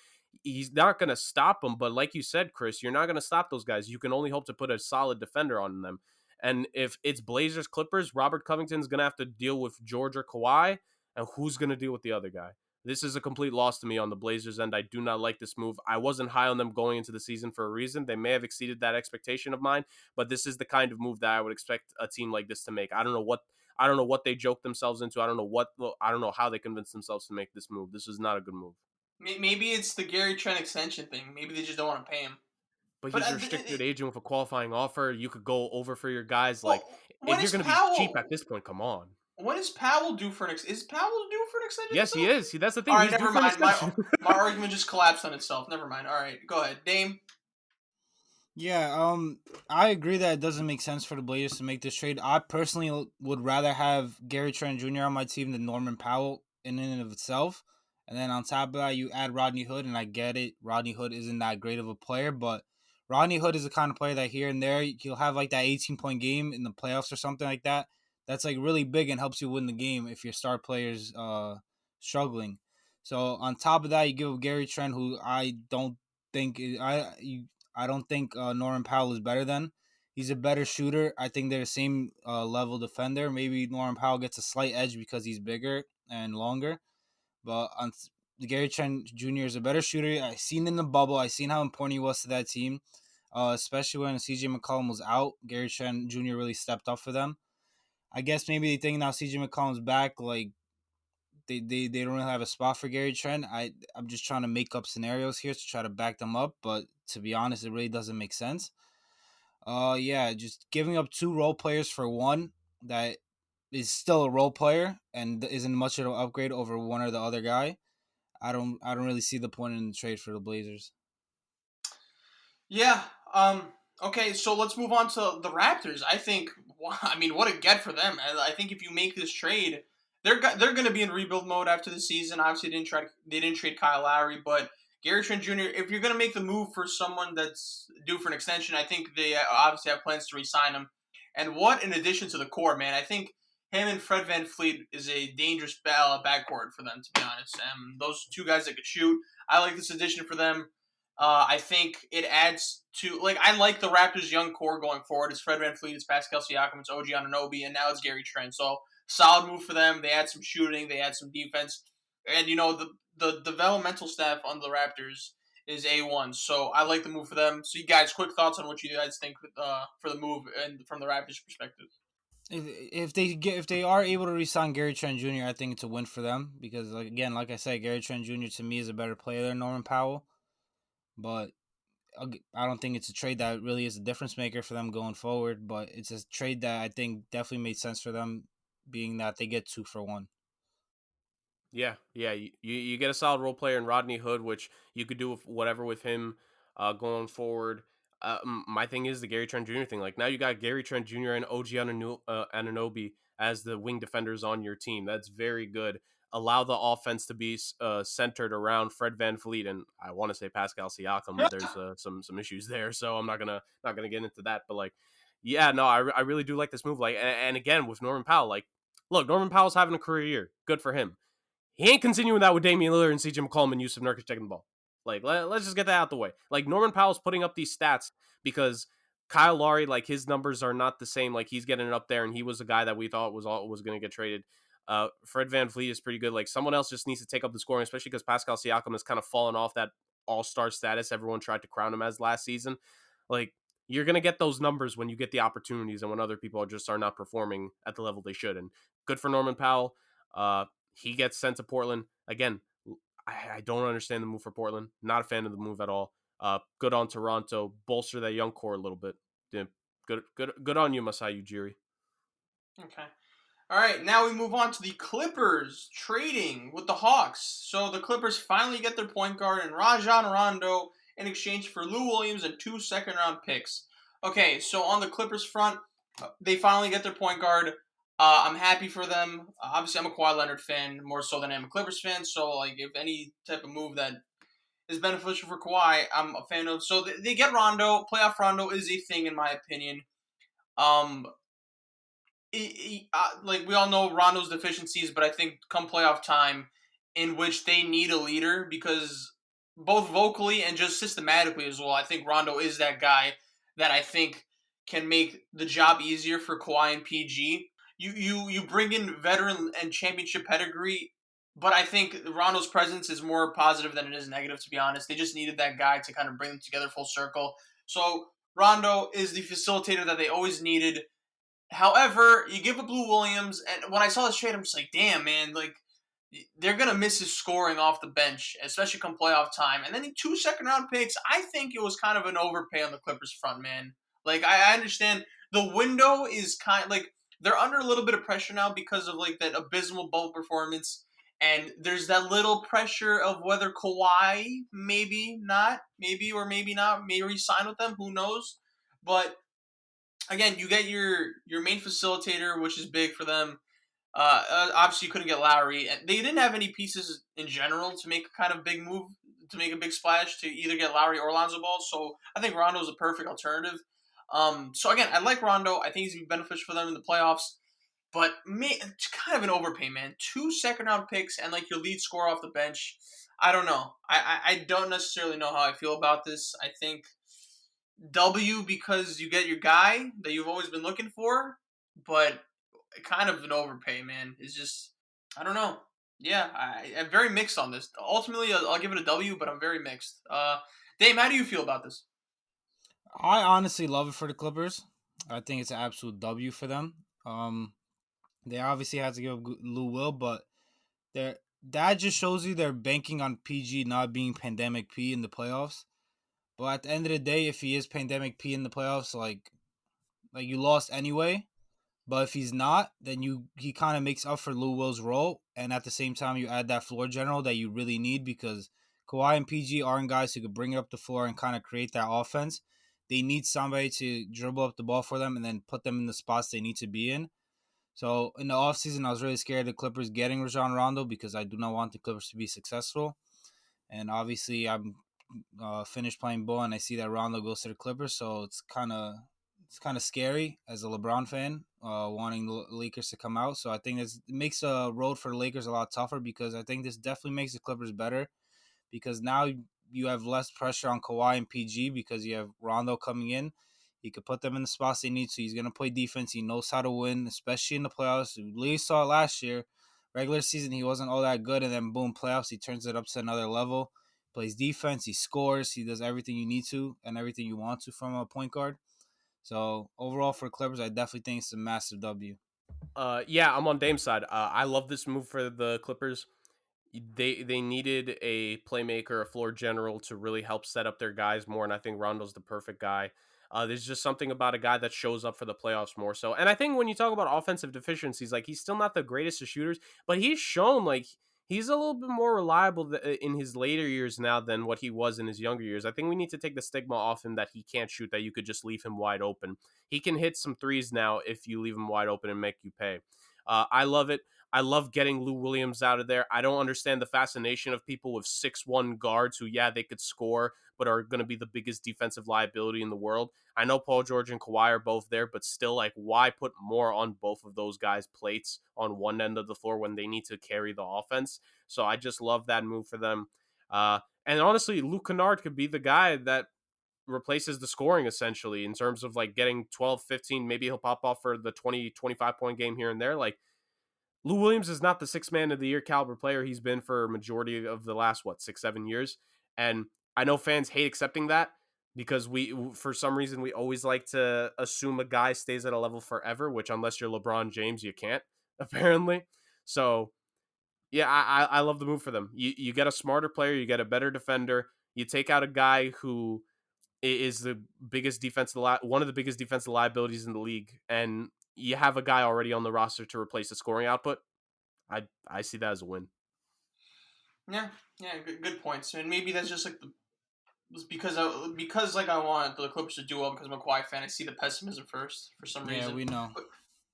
he's not gonna stop them, but like you said, Chris, you're not gonna stop those guys. You can only hope to put a solid defender on them. And if it's Blazers Clippers, Robert Covington's gonna have to deal with George or Kawhi, and who's gonna deal with the other guy? This is a complete loss to me on the Blazers end. I do not like this move. I wasn't high on them going into the season for a reason. They may have exceeded that expectation of mine, but this is the kind of move that I would expect a team like this to make. I don't know what they joked themselves into. I don't know how they convinced themselves to make this move. This is not a good move. Maybe it's the Gary Trent extension thing. Maybe they just don't want to pay him. But But he's a restricted agent with a qualifying offer. You could go over for your guys. well, Like, when if you're is going to be cheap Powell? at this point, come on. When is Powell due for is Powell due for an extension Yes, he still? is. That's the All thing. right, He's due never for an mind. My extension. my argument just collapsed on itself. Never mind. All right, go ahead, Dame. Yeah, I agree that it doesn't make sense for the Blazers to make this trade. I personally would rather have Gary Trent Jr. on my team than Norman Powell in and of itself. And then on top of that, you add Rodney Hood, and I get it. Rodney Hood isn't that great of a player, but Rodney Hood is the kind of player that here and there he'll have like that 18-point game in the playoffs or something like that. That's like really big and helps you win the game if your star player's struggling. So on top of that, you give Gary Trent, who I don't think I don't think Norman Powell is better than. He's a better shooter. I think they're the same level defender. Maybe Norman Powell gets a slight edge because he's bigger and longer. But Gary Trent Jr. is a better shooter. I seen in the bubble. I seen how important he was to that team, especially when CJ McCollum was out. Gary Trent Jr. really stepped up for them. I guess maybe they think now CJ McCollum's back, like they don't really have a spot for Gary Trent. I'm just trying to make up scenarios here to try to back them up, but to be honest, it really doesn't make sense. Yeah, just giving up two role players for one that is still a role player and isn't much of an upgrade over one or the other guy. I don't really see the point in the trade for the Blazers. Yeah. Okay, so let's move on to the Raptors. I mean, what a get for them. I think if you make this trade, they're going to be in rebuild mode after the season. Obviously, they didn't trade Kyle Lowry, but Gary Trent Jr. If you're going to make the move for someone that's due for an extension, I think they obviously have plans to re-sign him. And what in addition to the core, man? I think him and Fred VanVleet is a dangerous backcourt for them, to be honest. Those two guys that could shoot. I like this addition for them. I think it adds to, like, I like the Raptors' young core going forward. It's Fred VanVleet, it's Pascal Siakam, it's OG Anunoby, and now it's Gary Trent. So, solid move for them. They add some shooting, they add some defense. And, the developmental staff on the Raptors is A1. So, I like the move for them. So, you guys, quick thoughts on what you guys think for the move and from the Raptors' perspective. if they are able to re-sign Gary Trent Jr., I think it's a win for them because like I said, Gary Trent Jr. to me is a better player than Norman Powell. But I don't think it's a trade that really is a difference maker for them going forward. But it's a trade that I think definitely made sense for them, being that they get 2 for 1. Yeah, yeah. You get a solid role player in Rodney Hood, which you could do whatever with him going forward. My thing is the Gary Trent Jr. thing. Like now you got Gary Trent Jr. and OG Anunoby as the wing defenders on your team. That's very good. Allow the offense to be centered around Fred VanVleet and I want to say Pascal Siakam. There's some issues there, so I'm not gonna get into that. But like, yeah, no, I really do like this move. Like, and again with Norman Powell, like, look, Norman Powell's having a career year. Good for him. He ain't continuing that with Damian Lillard and CJ McCollum and Yusuf Nurkic taking the ball. Like, let's just get that out the way. Like, Norman Powell's putting up these stats because Kyle Lowry, like, his numbers are not the same. Like, he's getting it up there, and he was a guy that we thought was going to get traded. Fred VanVleet is pretty good. Like, someone else just needs to take up the scoring, especially because Pascal Siakam has kind of fallen off that all-star status everyone tried to crown him as last season. Like, you're going to get those numbers when you get the opportunities and when other people are not performing at the level they should. And good for Norman Powell. He gets sent to Portland. Again, I don't understand the move for Portland. Not a fan of the move at all. Good on Toronto. Bolster that young core a little bit. Yeah, good on you, Masai Ujiri. Okay. All right, now we move on to the Clippers trading with the Hawks. So the Clippers finally get their point guard and Rajon Rondo in exchange for Lou Williams and 2 second-round picks. Okay, so on the Clippers front, they finally get their point guard. I'm happy for them. Obviously, I'm a Kawhi Leonard fan more so than I'm a Clippers fan. So, like, if any type of move that is beneficial for Kawhi, I'm a fan of. So they get Rondo. Playoff Rondo is a thing in my opinion. Um, like we all know Rondo's deficiencies, but I think come playoff time, in which they need a leader because both vocally and just systematically as well, I think Rondo is that guy that I think can make the job easier for Kawhi and PG. You bring in veteran and championship pedigree, but I think Rondo's presence is more positive than it is negative. To be honest, they just needed that guy to kind of bring them together full circle. So Rondo is the facilitator that they always needed. However, you give up Lou Williams, and when I saw this trade, I'm just like, damn, man, like, they're going to miss his scoring off the bench, especially come playoff time. And then 2 second-round picks, I think it was kind of an overpay on the Clippers front, man. Like, I understand the window is kind of, like, they're under a little bit of pressure now because of, like, that abysmal bubble performance. And there's that little pressure of whether Kawhi, maybe not, maybe or maybe not, may re-sign with them, who knows. But again, you get your main facilitator, which is big for them. Obviously, you couldn't get Lowry, and they didn't have any pieces in general to make a kind of big move, to make a big splash to either get Lowry or Lonzo Ball. So I think Rondo is a perfect alternative. So again, I like Rondo. I think he's gonna be beneficial for them in the playoffs. But man, it's kind of an overpay, man. 2 second-round picks and like your lead scorer off the bench. I don't know. I don't necessarily know how I feel about this. I think W because you get your guy that you've always been looking for, but kind of an overpay, man. It's just, I don't know. Yeah, I'm very mixed on this. Ultimately, I'll give it a W, but I'm very mixed. Dame, how do you feel about this? I honestly love it for the Clippers. I think it's an absolute W for them. They obviously had to give up Lou Will, but that just shows you they're banking on PG not being pandemic P in the playoffs. But at the end of the day, if he is pandemic P in the playoffs, like you lost anyway. But if he's not, then he kind of makes up for Lou Will's role, and at the same time, you add that floor general that you really need because Kawhi and PG aren't guys who could bring it up the floor and kind of create that offense. They need somebody to dribble up the ball for them and then put them in the spots they need to be in. So in the offseason, I was really scared of the Clippers getting Rajon Rondo because I do not want the Clippers to be successful. And obviously, I'm finished playing ball and I see that Rondo goes to the Clippers, so it's kind of scary as a LeBron fan, wanting the Lakers to come out. So I think it makes the road for the Lakers a lot tougher because I think this definitely makes the Clippers better because now you have less pressure on Kawhi and PG because you have Rondo coming in. He could put them in the spots they need to. He's going to play defense. He knows how to win, especially in the playoffs. We saw it last year. Regular season, he wasn't all that good, and then boom, playoffs, he turns it up to another level. Plays defense, he scores, he does everything you need to and everything you want to from a point guard. So overall for Clippers, I definitely think it's a massive W. Yeah, I'm on Dame's side. I love this move for the Clippers. They needed a playmaker, a floor general to really help set up their guys more, and I think Rondo's the perfect guy. There's just something about a guy that shows up for the playoffs more so. And I think when you talk about offensive deficiencies, like he's still not the greatest of shooters, but he's shown like he's a little bit more reliable in his later years now than what he was in his younger years. I think we need to take the stigma off him that he can't shoot, that you could just leave him wide open. He can hit some threes now if you leave him wide open and make you pay. I love it. I love getting Lou Williams out of there. I don't understand the fascination of people with 6'1" guards who, yeah, they could score, but are going to be the biggest defensive liability in the world. I know Paul George and Kawhi are both there, but still, like, why put more on both of those guys' plates on one end of the floor when they need to carry the offense? So I just love that move for them. And honestly, Luke Kennard could be the guy that replaces the scoring essentially in terms of like getting 12, 15. Maybe he'll pop off for the 20, 25 point game here and there. Like, Lou Williams is not the sixth man of the year caliber player he's been for a majority of the last, 6, 7 years. And I know fans hate accepting that because for some reason, we always like to assume a guy stays at a level forever, which unless you're LeBron James, you can't, apparently. So, yeah, I love the move for them. You get a smarter player, you get a better defender, you take out a guy who is the biggest one of the biggest defensive liabilities in the league, and you have a guy already on the roster to replace the scoring output. I see that as a win. Yeah, good points. And maybe that's just like because like I want the Clippers to do well because I'm a Kawhi fan. I see the pessimism first for some reason. Yeah, we know. But,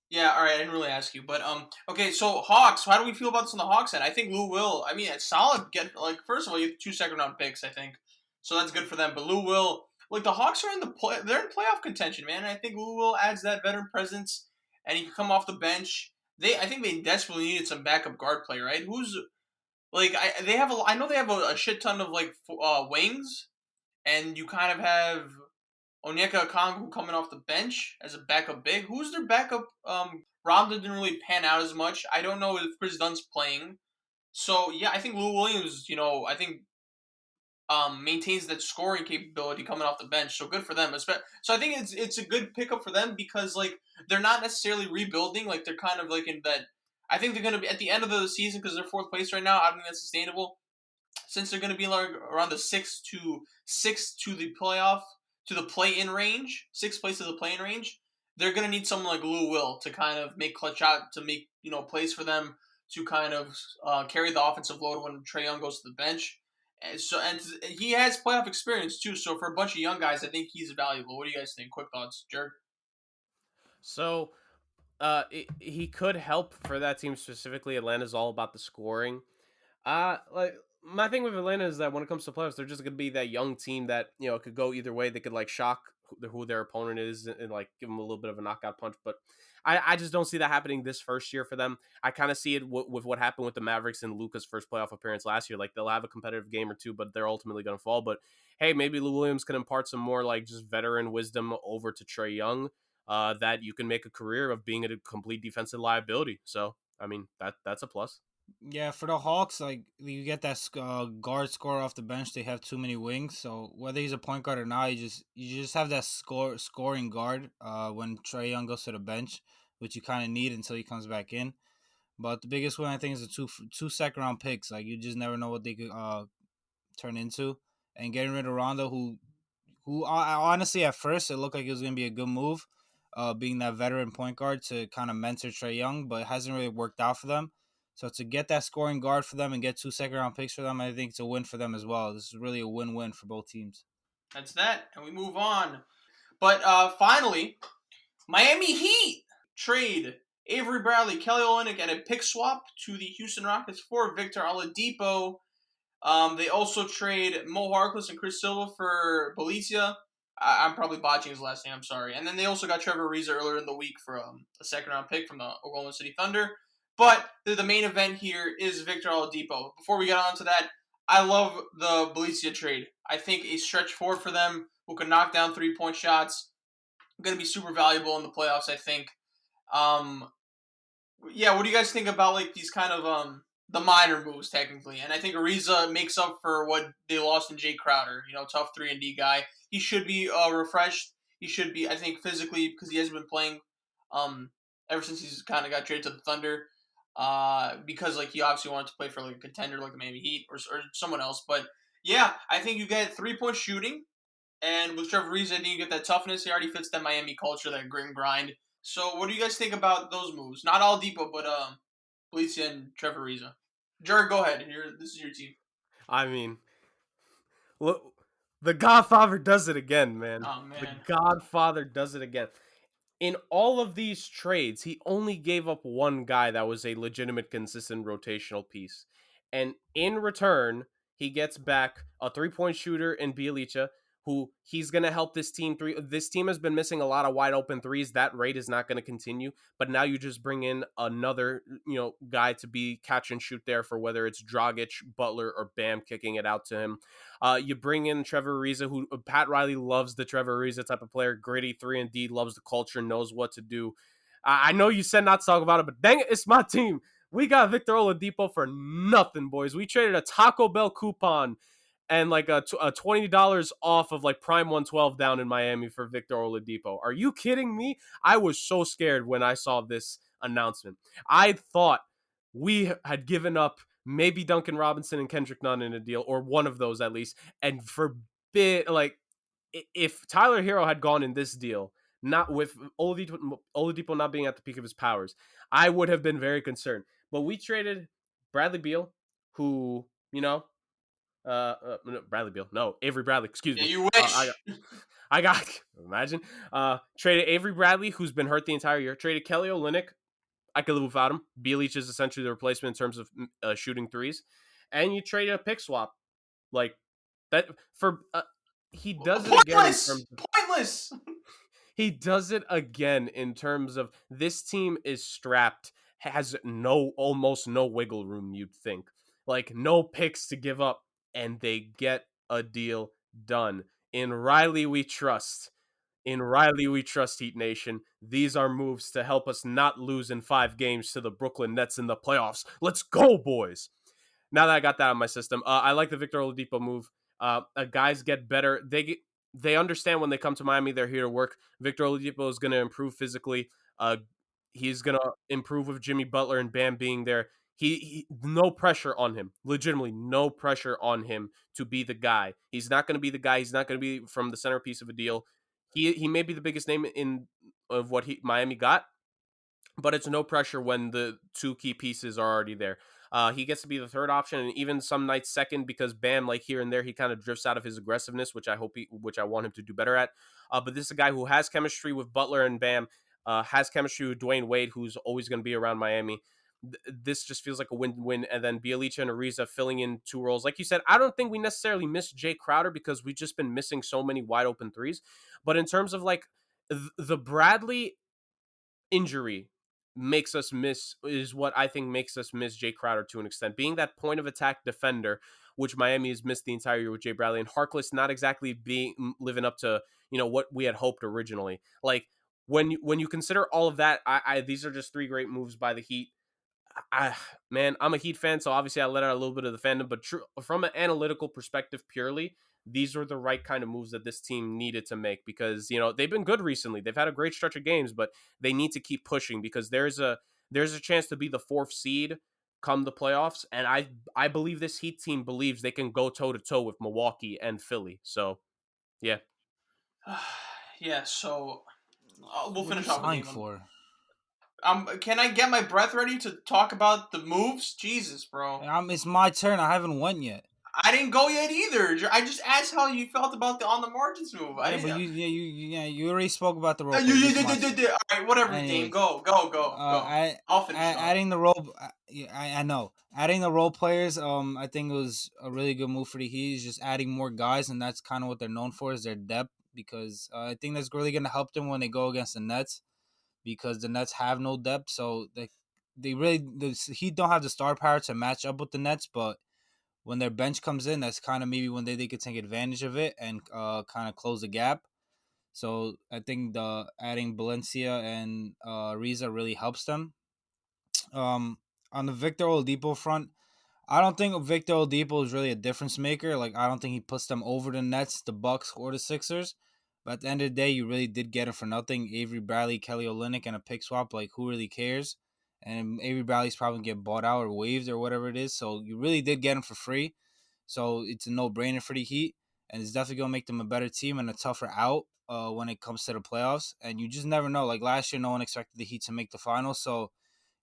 yeah, all right. I didn't really ask you, but okay. So Hawks, how do we feel about this on the Hawks end? I think Lou will. I mean, it's solid. First of all, you have 2 second-round picks, I think, so that's good for them. But Lou will. Like the Hawks are in they're in playoff contention, man. And I think Lou will adds that veteran presence, and he can come off the bench. I think they desperately needed some backup guard play, right? I know they have a shit ton of wings, and you kind of have Onyeka Okongwu coming off the bench as a backup big. Who's their backup? Rondo didn't really pan out as much. I don't know if Chris Dunn's playing. So yeah, I think Lou Williams, I think maintains that scoring capability coming off the bench. So good for them. So I think it's a good pickup for them because like they're not necessarily rebuilding. Like they're kind of like in that. I think they're going to be at the end of the season because they're 4th place right now. I don't think that's sustainable. Since they're going to be like around the 6th to the playoff to the play-in range, 6th place to the play-in range, they're going to need someone like Lou Will to kind of make clutch out, to make plays for them, to kind of carry the offensive load when Trae Young goes to the bench. And he has playoff experience too. So for a bunch of young guys, I think he's valuable. What do you guys think? Quick thoughts, Jurg. So, he could help for that team specifically. Atlanta's all about the scoring. Like my thing with Atlanta is that when it comes to playoffs, they're just gonna be that young team that could go either way. They could like shock who their opponent is and like give them a little bit of a knockout punch. But I just don't see that happening this first year for them. I kind of see it with what happened with the Mavericks and Luka's first playoff appearance last year. Like they'll have a competitive game or two, but they're ultimately gonna fall. But hey, maybe Lou Williams can impart some more like just veteran wisdom over to Trae Young. That you can make a career of being a complete defensive liability. So I mean that's a plus. Yeah, for the Hawks, like you get that guard scorer off the bench. They have too many wings, so whether he's a point guard or not, you just have that scoring guard. When Trae Young goes to the bench, which you kind of need until he comes back in. But the biggest one I think is the two second round picks. Like you just never know what they could turn into, and getting rid of Rondo, who honestly at first it looked like it was gonna be a good move, being that veteran point guard to kind of mentor Trae Young, but it hasn't really worked out for them. So to get that scoring guard for them and get 2 second round picks for them, I think it's a win for them as well. This is really a win-win for both teams. That's that, and we move on. But finally, Miami Heat trade Avery Bradley, Kelly Olynyk, and a pick swap to the Houston Rockets for Victor Oladipo. They also trade Mo Harkless and Chris Silva for Belicia. I'm probably botching his last name. I'm sorry. And then they also got Trevor Ariza earlier in the week for a 2nd-round pick from the Oklahoma City Thunder. But the main event here is Victor Oladipo. Before we get on to that, I love the Belicia trade. I think a stretch forward for them who can knock down 3-point shots going to be super valuable in the playoffs, I think. Yeah, what do you guys think about like these kind of the minor moves technically? And I think Ariza makes up for what they lost in Jay Crowder. Tough 3-and-D guy. He should be refreshed. he should be. I think physically because he hasn't been playing ever since he's kind of got traded to the Thunder. Because like he obviously wanted to play for like a contender like the Miami Heat or someone else. But yeah, I think you get 3-point shooting, and with Trevor Ariza, I think you get that toughness. He already fits that Miami culture, that grit and grind. So what do you guys think about those moves? Not Oladipo, but Felicia and Trevor Ariza. Jurg, go ahead. This is your team. I mean, look, the Godfather does it again, man. Oh The man. Godfather does it again. In all of these trades, he only gave up one guy that was a legitimate, consistent rotational piece. And in return, he gets back a three-point shooter in Bjelica, who he's going to help this team. This team has been missing a lot of wide open threes. That rate is not going to continue. But now you just bring in another, guy to be catch and shoot there for whether it's Dragic, Butler, or Bam kicking it out to him. You bring in Trevor Ariza, who Pat Riley loves the Trevor Ariza type of player. Gritty, 3-and-D, loves the culture, knows what to do. I know you said not to talk about it, but dang it, it's my team. We got Victor Oladipo for nothing, boys. We traded a Taco Bell coupon and like a $20 off of like Prime 112 down in Miami for Victor Oladipo. Are you kidding me? I was so scared when I saw this announcement. I thought we had given up maybe Duncan Robinson and Kendrick Nunn in a deal, or one of those at least, and forbid, like, if Tyler Hero had gone in this deal, not with Oladipo not being at the peak of his powers, I would have been very concerned. But we traded Bradley Beal, who, Bradley Beal, no, Avery Bradley, excuse Yeah, me. you wish. I got, imagine, traded Avery Bradley, who's been hurt the entire year, traded Kelly Olynyk. I could live without him. Bjelica is essentially the replacement in terms of shooting threes. And you trade a pick swap. Like, that, for, he does it again in terms of, Pointless. he does it again in terms of this team is strapped, has almost no wiggle room, you'd think. Like, no picks to give up, and they get a deal done. In Riley we trust. In Riley we trust, Heat Nation. These are moves to help us not lose in 5 games to the Brooklyn Nets in the playoffs. Let's go, boys. Now that I got that out of my system, I like the Victor Oladipo move. Guys get better. They understand when they come to Miami, they're here to work. Victor Oladipo is going to improve physically. He's going to improve with Jimmy Butler and Bam being there. He no pressure on him. Legitimately, no pressure on him to be the guy. He's not going to be the guy. He's not going to be from the centerpiece of a deal. He may be the biggest name of what Miami got, but it's no pressure when the 2 key pieces are already there. He gets to be the third option, and even some nights second, because Bam, like here and there, he kind of drifts out of his aggressiveness, which I want him to do better at. But this is a guy who has chemistry with Butler and Bam, has chemistry with Dwayne Wade, who's always going to be around Miami. This just feels like a win-win. And then Bjelica and Ariza filling in 2 roles. Like you said, I don't think we necessarily miss Jay Crowder because we've just been missing so many wide open threes. But in terms of like the Bradley injury is what I think makes us miss Jay Crowder to an extent. Being that point of attack defender, which Miami has missed the entire year with Jay Bradley, and Harkless not exactly living up to what we had hoped originally. Like when you consider all of that, these are just 3 great moves by the Heat. I'm a Heat fan, so obviously I let out a little bit of the fandom, but from an analytical perspective purely, these were the right kind of moves that this team needed to make because, they've been good recently. They've had a great stretch of games, but they need to keep pushing because there's a chance to be the 4th seed come the playoffs, and I believe this Heat team believes they can go toe-to-toe with Milwaukee and Philly. So, yeah. Yeah, so we'll What are you finish off with signed you. for? Can I get my breath ready to talk about the moves? Jesus, bro. It's my turn. I haven't went yet. I didn't go yet either. I just asked how you felt about the on the margins move. Yeah, but you already spoke about the role. All right, whatever, Dame. Go. I'll finish it off. Adding the role, I know. Adding the role players, I think it was a really good move for the Heat. Just adding more guys, and that's kind of what they're known for is their depth. Because I think that's really going to help them when they go against the Nets, because the Nets have no depth. So the Heat don't have the star power to match up with the Nets, but when their bench comes in, that's kind of maybe when they could take advantage of it and kind of close the gap. So I think the adding Valencia and Riza really helps them. On the Victor Oladipo front, I don't think Victor Oladipo is really a difference maker. Like I don't think he puts them over the Nets, the Bucks, or the Sixers. But at the end of the day, you really did get him for nothing. Avery Bradley, Kelly Olynyk, and a pick swap. Like, who really cares? And Avery Bradley's probably going to get bought out or waived or whatever it is. So you really did get him for free. So it's a no-brainer for the Heat. And it's definitely going to make them a better team and a tougher out when it comes to the playoffs. And you just never know. Like, last year, no one expected the Heat to make the finals. So,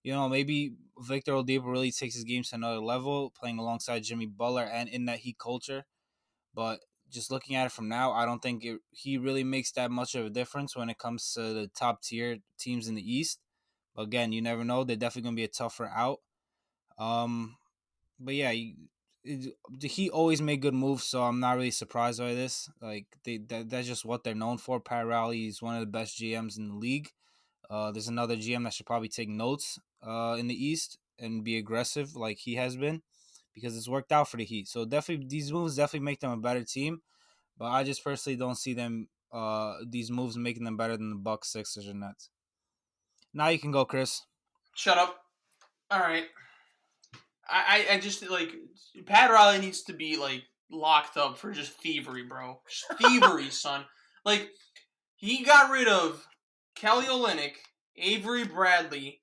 maybe Victor Oladipo really takes his games to another level, playing alongside Jimmy Butler and in that Heat culture. But just looking at it from now, I don't think he really makes that much of a difference when it comes to the top tier teams in the East. But again, you never know. They're definitely going to be a tougher out. But yeah, the Heat always make good moves, so I'm not really surprised by this. Like that's just what they're known for. Pat Riley is one of the best GMs in the league. There's another GM that should probably take notes in the East and be aggressive like he has been, because it's worked out for the Heat. So definitely these moves definitely make them a better team. But I just personally don't see them these moves making them better than the Bucks, Sixers, or Nets. Now you can go, Chris. Shut up. All right. I just like Pat Riley needs to be like locked up for just thievery, bro. Just thievery, son. Like he got rid of Kelly Olynyk, Avery Bradley.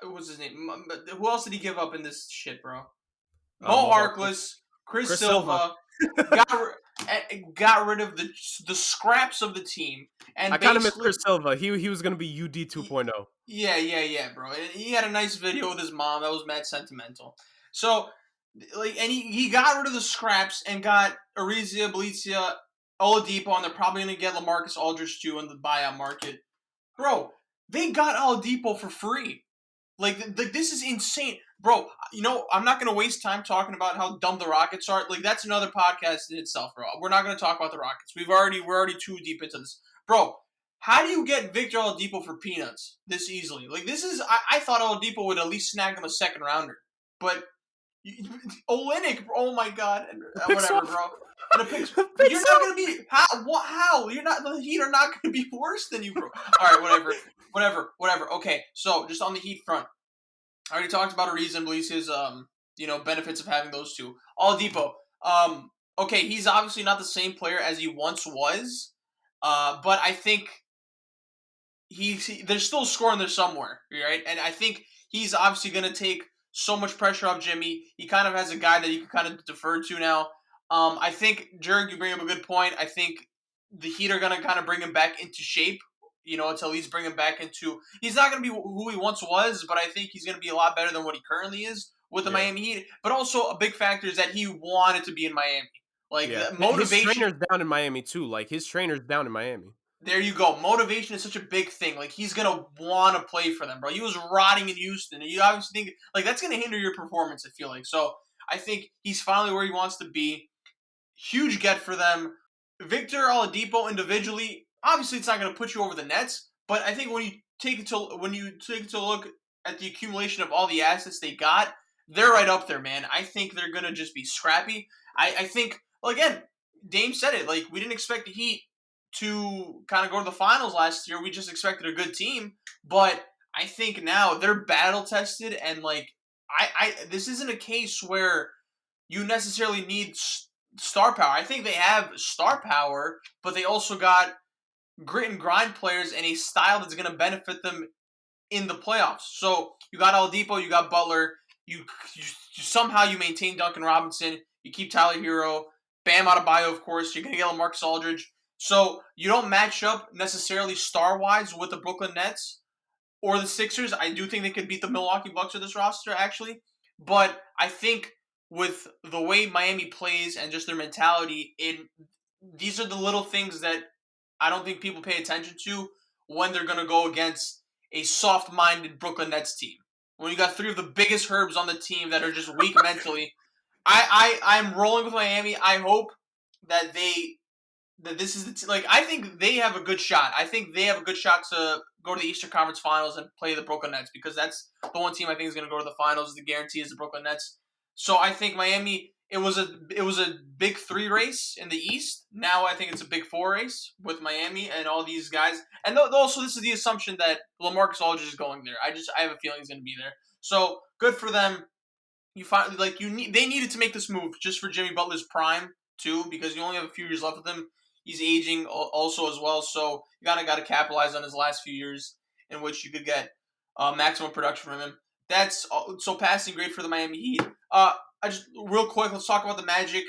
What's his name? Who else did he give up in this shit, bro? Mo Harkless, Chris Silva. got rid of the scraps of the team, and I kind of miss Chris Silva. He was gonna be UD 2.0. Yeah, bro. And he had a nice video with his mom that was mad sentimental. So, like, and he got rid of the scraps and got Ariza, Bledsoe, Oladipo, and they're probably gonna get LaMarcus Aldridge too in the buyout market, bro. They got Oladipo for free. Like this is insane. Bro, I'm not going to waste time talking about how dumb the Rockets are. Like, that's another podcast in itself, bro. We're not going to talk about the Rockets. We're already too deep into this. Bro, how do you get Victor Oladipo for peanuts this easily? Like, this is... I thought Oladipo would at least snag him a second rounder. But... Olynyk, oh my god. Whatever, bro. You're not going to be... How? You're not... The Heat are not going to be worse than you, bro. Alright, whatever. Okay, so, just on the Heat front. I already talked about Ariza and Bledsoe's, benefits of having those two. Oladipo, okay, he's obviously not the same player as he once was, but I think there's still scoring there somewhere, right? And I think he's obviously going to take so much pressure off Jimmy. He kind of has a guy that you can kind of defer to now. I think, Jurg, you bring up a good point. I think the Heat are going to kind of bring him back into shape. Until he's bring him back into... He's not going to be who he once was, but I think he's going to be a lot better than what he currently is with the Miami Heat. But also, a big factor is that he wanted to be in Miami. Like, motivation... His trainer's down in Miami, too. Like, his trainer's down in Miami. There you go. Motivation is such a big thing. Like, he's going to want to play for them, bro. He was rotting in Houston. And you obviously think... Like, that's going to hinder your performance, I feel like. So, I think he's finally where he wants to be. Huge get for them. Victor Oladipo individually... Obviously, it's not going to put you over the Nets, but I think when you take it to look at the accumulation of all the assets they got, they're right up there, man. I think they're going to just be scrappy. I think, well, again, Dame said it. Like, we didn't expect the Heat to kind of go to the finals last year. We just expected a good team, but I think now they're battle tested, and like, this isn't a case where you necessarily need star power. I think they have star power, but they also got grit and grind players and a style that's going to benefit them in the playoffs. So you got Oladipo, you got Butler, you somehow you maintain Duncan Robinson, you keep Tyler Hero, Bam Adebayo, of course, you're going to get LaMarcus Aldridge. So you don't match up necessarily star-wise with the Brooklyn Nets or the Sixers. I do think they could beat the Milwaukee Bucks with this roster, actually. But I think with the way Miami plays and just their mentality, these are the little things that I don't think people pay attention to when they're going to go against a soft-minded Brooklyn Nets team. When you got three of the biggest herbs on the team that are just weak mentally. I'm rolling with Miami. I hope that this is I think they have a good shot. I think they have a good shot to go to the Eastern Conference Finals and play the Brooklyn Nets, because that's the one team I think is going to go to the finals. The guarantee is the Brooklyn Nets. So I think Miami... It was a big 3 race in the East. Now I think it's a big 4 race with Miami and all these guys. And also, this is the assumption that LaMarcus Aldridge is going there. I have a feeling he's going to be there. So good for them. They needed to make this move just for Jimmy Butler's prime too, because you only have a few years left with him. He's aging also as well, so you got to capitalize on his last few years in which you could get maximum production from him. That's so passing grade for the Miami Heat. I just real quick, let's talk about the Magic.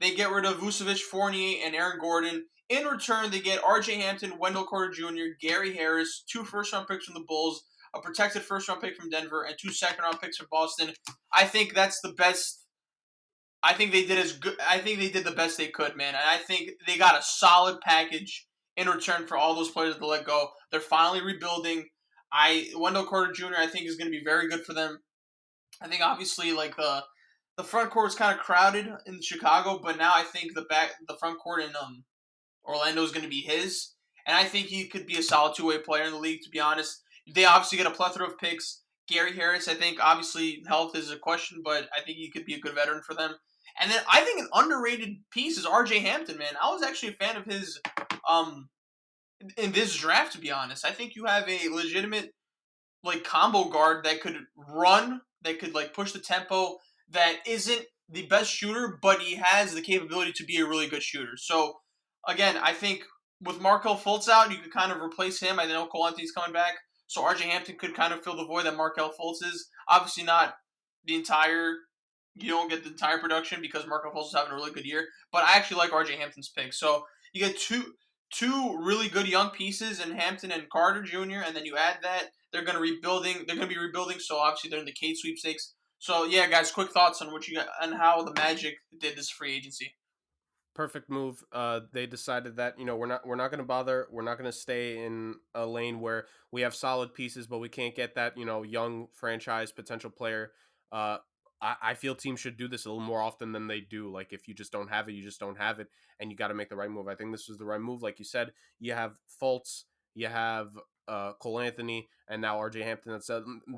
They get rid of Vucevic, Fournier, and Aaron Gordon. In return, they get R.J. Hampton, Wendell Carter Jr., Gary Harris, 2 first-round picks from the Bulls, a protected first-round pick from Denver, and 2 second-round picks from Boston. I think that's the best. I think they did as good. I think they did the best they could, man. And I think they got a solid package in return for all those players to let go. They're finally rebuilding. Wendell Carter Jr. I think is going to be very good for them. I think obviously like the front court is kind of crowded in Chicago, but now I think the front court in Orlando is going to be his, and I think he could be a solid two-way player in the league. To be honest, they obviously get a plethora of picks. Gary Harris, I think obviously health is a question, but I think he could be a good veteran for them. And then I think an underrated piece is R.J. Hampton, man. I was actually a fan of his in this draft, to be honest. I think you have a legitimate like combo guard that could run, that could like push the tempo, that isn't the best shooter, but he has the capability to be a really good shooter. So again, I think with Markelle Fultz out, you could kind of replace him. I know Cole Anthony's coming back, so RJ Hampton could kind of fill the void that Markelle Fultz is. Obviously not the entire. You don't get the entire production because Markelle Fultz is having a really good year, but I actually like RJ Hampton's pick. So you get two really good young pieces in Hampton and Carter Jr., and then you add that they're going to rebuilding. They're going to be rebuilding, so obviously they're in the Cade sweepstakes. So yeah, guys, quick thoughts on what you got and how the Magic did this free agency. Perfect move. They decided that we're not going to bother. We're not going to stay in a lane where we have solid pieces, but we can't get that young franchise potential player. I feel teams should do this a little more often than they do. Like if you just don't have it, you just don't have it, and you got to make the right move. I think this was the right move. Like you said, you have Fultz, you have Cole Anthony, and now RJ Hampton.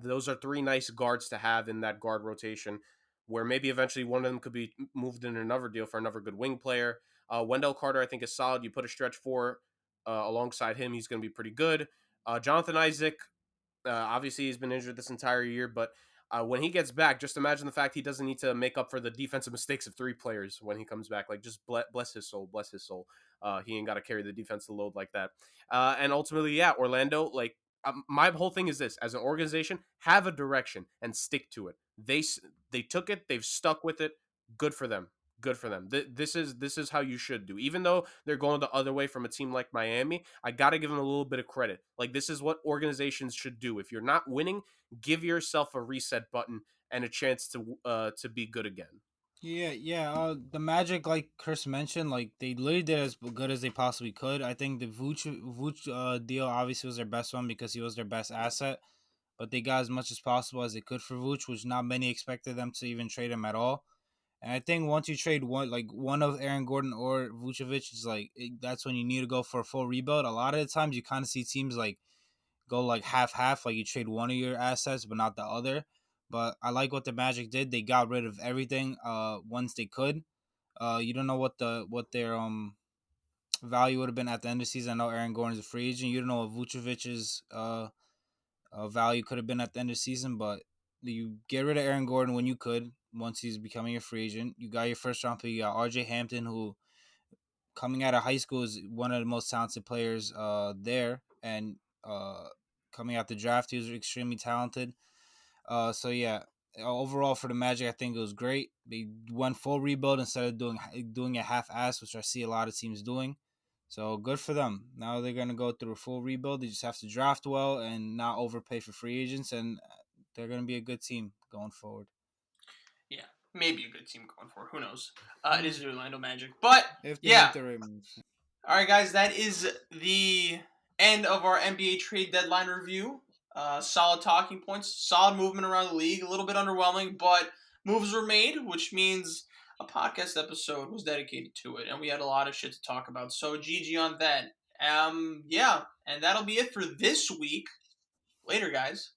Those are 3 nice guards to have in that guard rotation, where maybe eventually one of them could be moved in another deal for another good wing player. Wendell Carter, I think, is solid. You put a stretch 4 alongside him, he's going to be pretty good. Jonathan Isaac, obviously he's been injured this entire year, but when he gets back, just imagine the fact he doesn't need to make up for the defensive mistakes of 3 players when he comes back. Like, just bless his soul, bless his soul. He ain't got to carry the defensive load like that. And ultimately, yeah, Orlando, like, my whole thing is this: as an organization, have a direction and stick to it. They took it, they've stuck with it. Good for them. Good for them. This is how you should do. Even though they're going the other way from a team like Miami, I got to give them a little bit of credit. Like, this is what organizations should do. If you're not winning, give yourself a reset button and a chance to be good again. Yeah. The Magic, like Chris mentioned, like they literally did as good as they possibly could. I think the Vooch deal obviously was their best one because he was their best asset, but they got as much as possible as they could for Vooch, which not many expected them to even trade him at all. And I think once you trade one of Aaron Gordon or Vucevic, is that's when you need to go for a full rebuild. A lot of the times you kind of see teams like go like half, like you trade one of your assets but not the other. But I like what the Magic did. They got rid of everything once they could. You don't know what their value would have been at the end of the season. I know Aaron Gordon's a free agent. You don't know what Vucevic's value could have been at the end of the season, but you get rid of Aaron Gordon when you could. Once he's becoming a free agent, you got your first round pick. You got RJ Hampton, who coming out of high school is one of the most talented players there, and coming out the draft, he was extremely talented. So yeah, overall for the Magic, I think it was great. They went full rebuild instead of doing a half ass, which I see a lot of teams doing. So good for them. Now they're gonna go through a full rebuild. They just have to draft well and not overpay for free agents, and they're gonna be a good team going forward. Yeah, maybe a good team going forward. Who knows? It is the Orlando Magic, but If they yeah. make the right moves. All right, guys, that is the end of our NBA trade deadline review. Solid talking points, solid movement around the league. A little bit underwhelming, but moves were made, which means a podcast episode was dedicated to it, and we had a lot of shit to talk about. So GG on that. Yeah, and that'll be it for this week. Later, guys.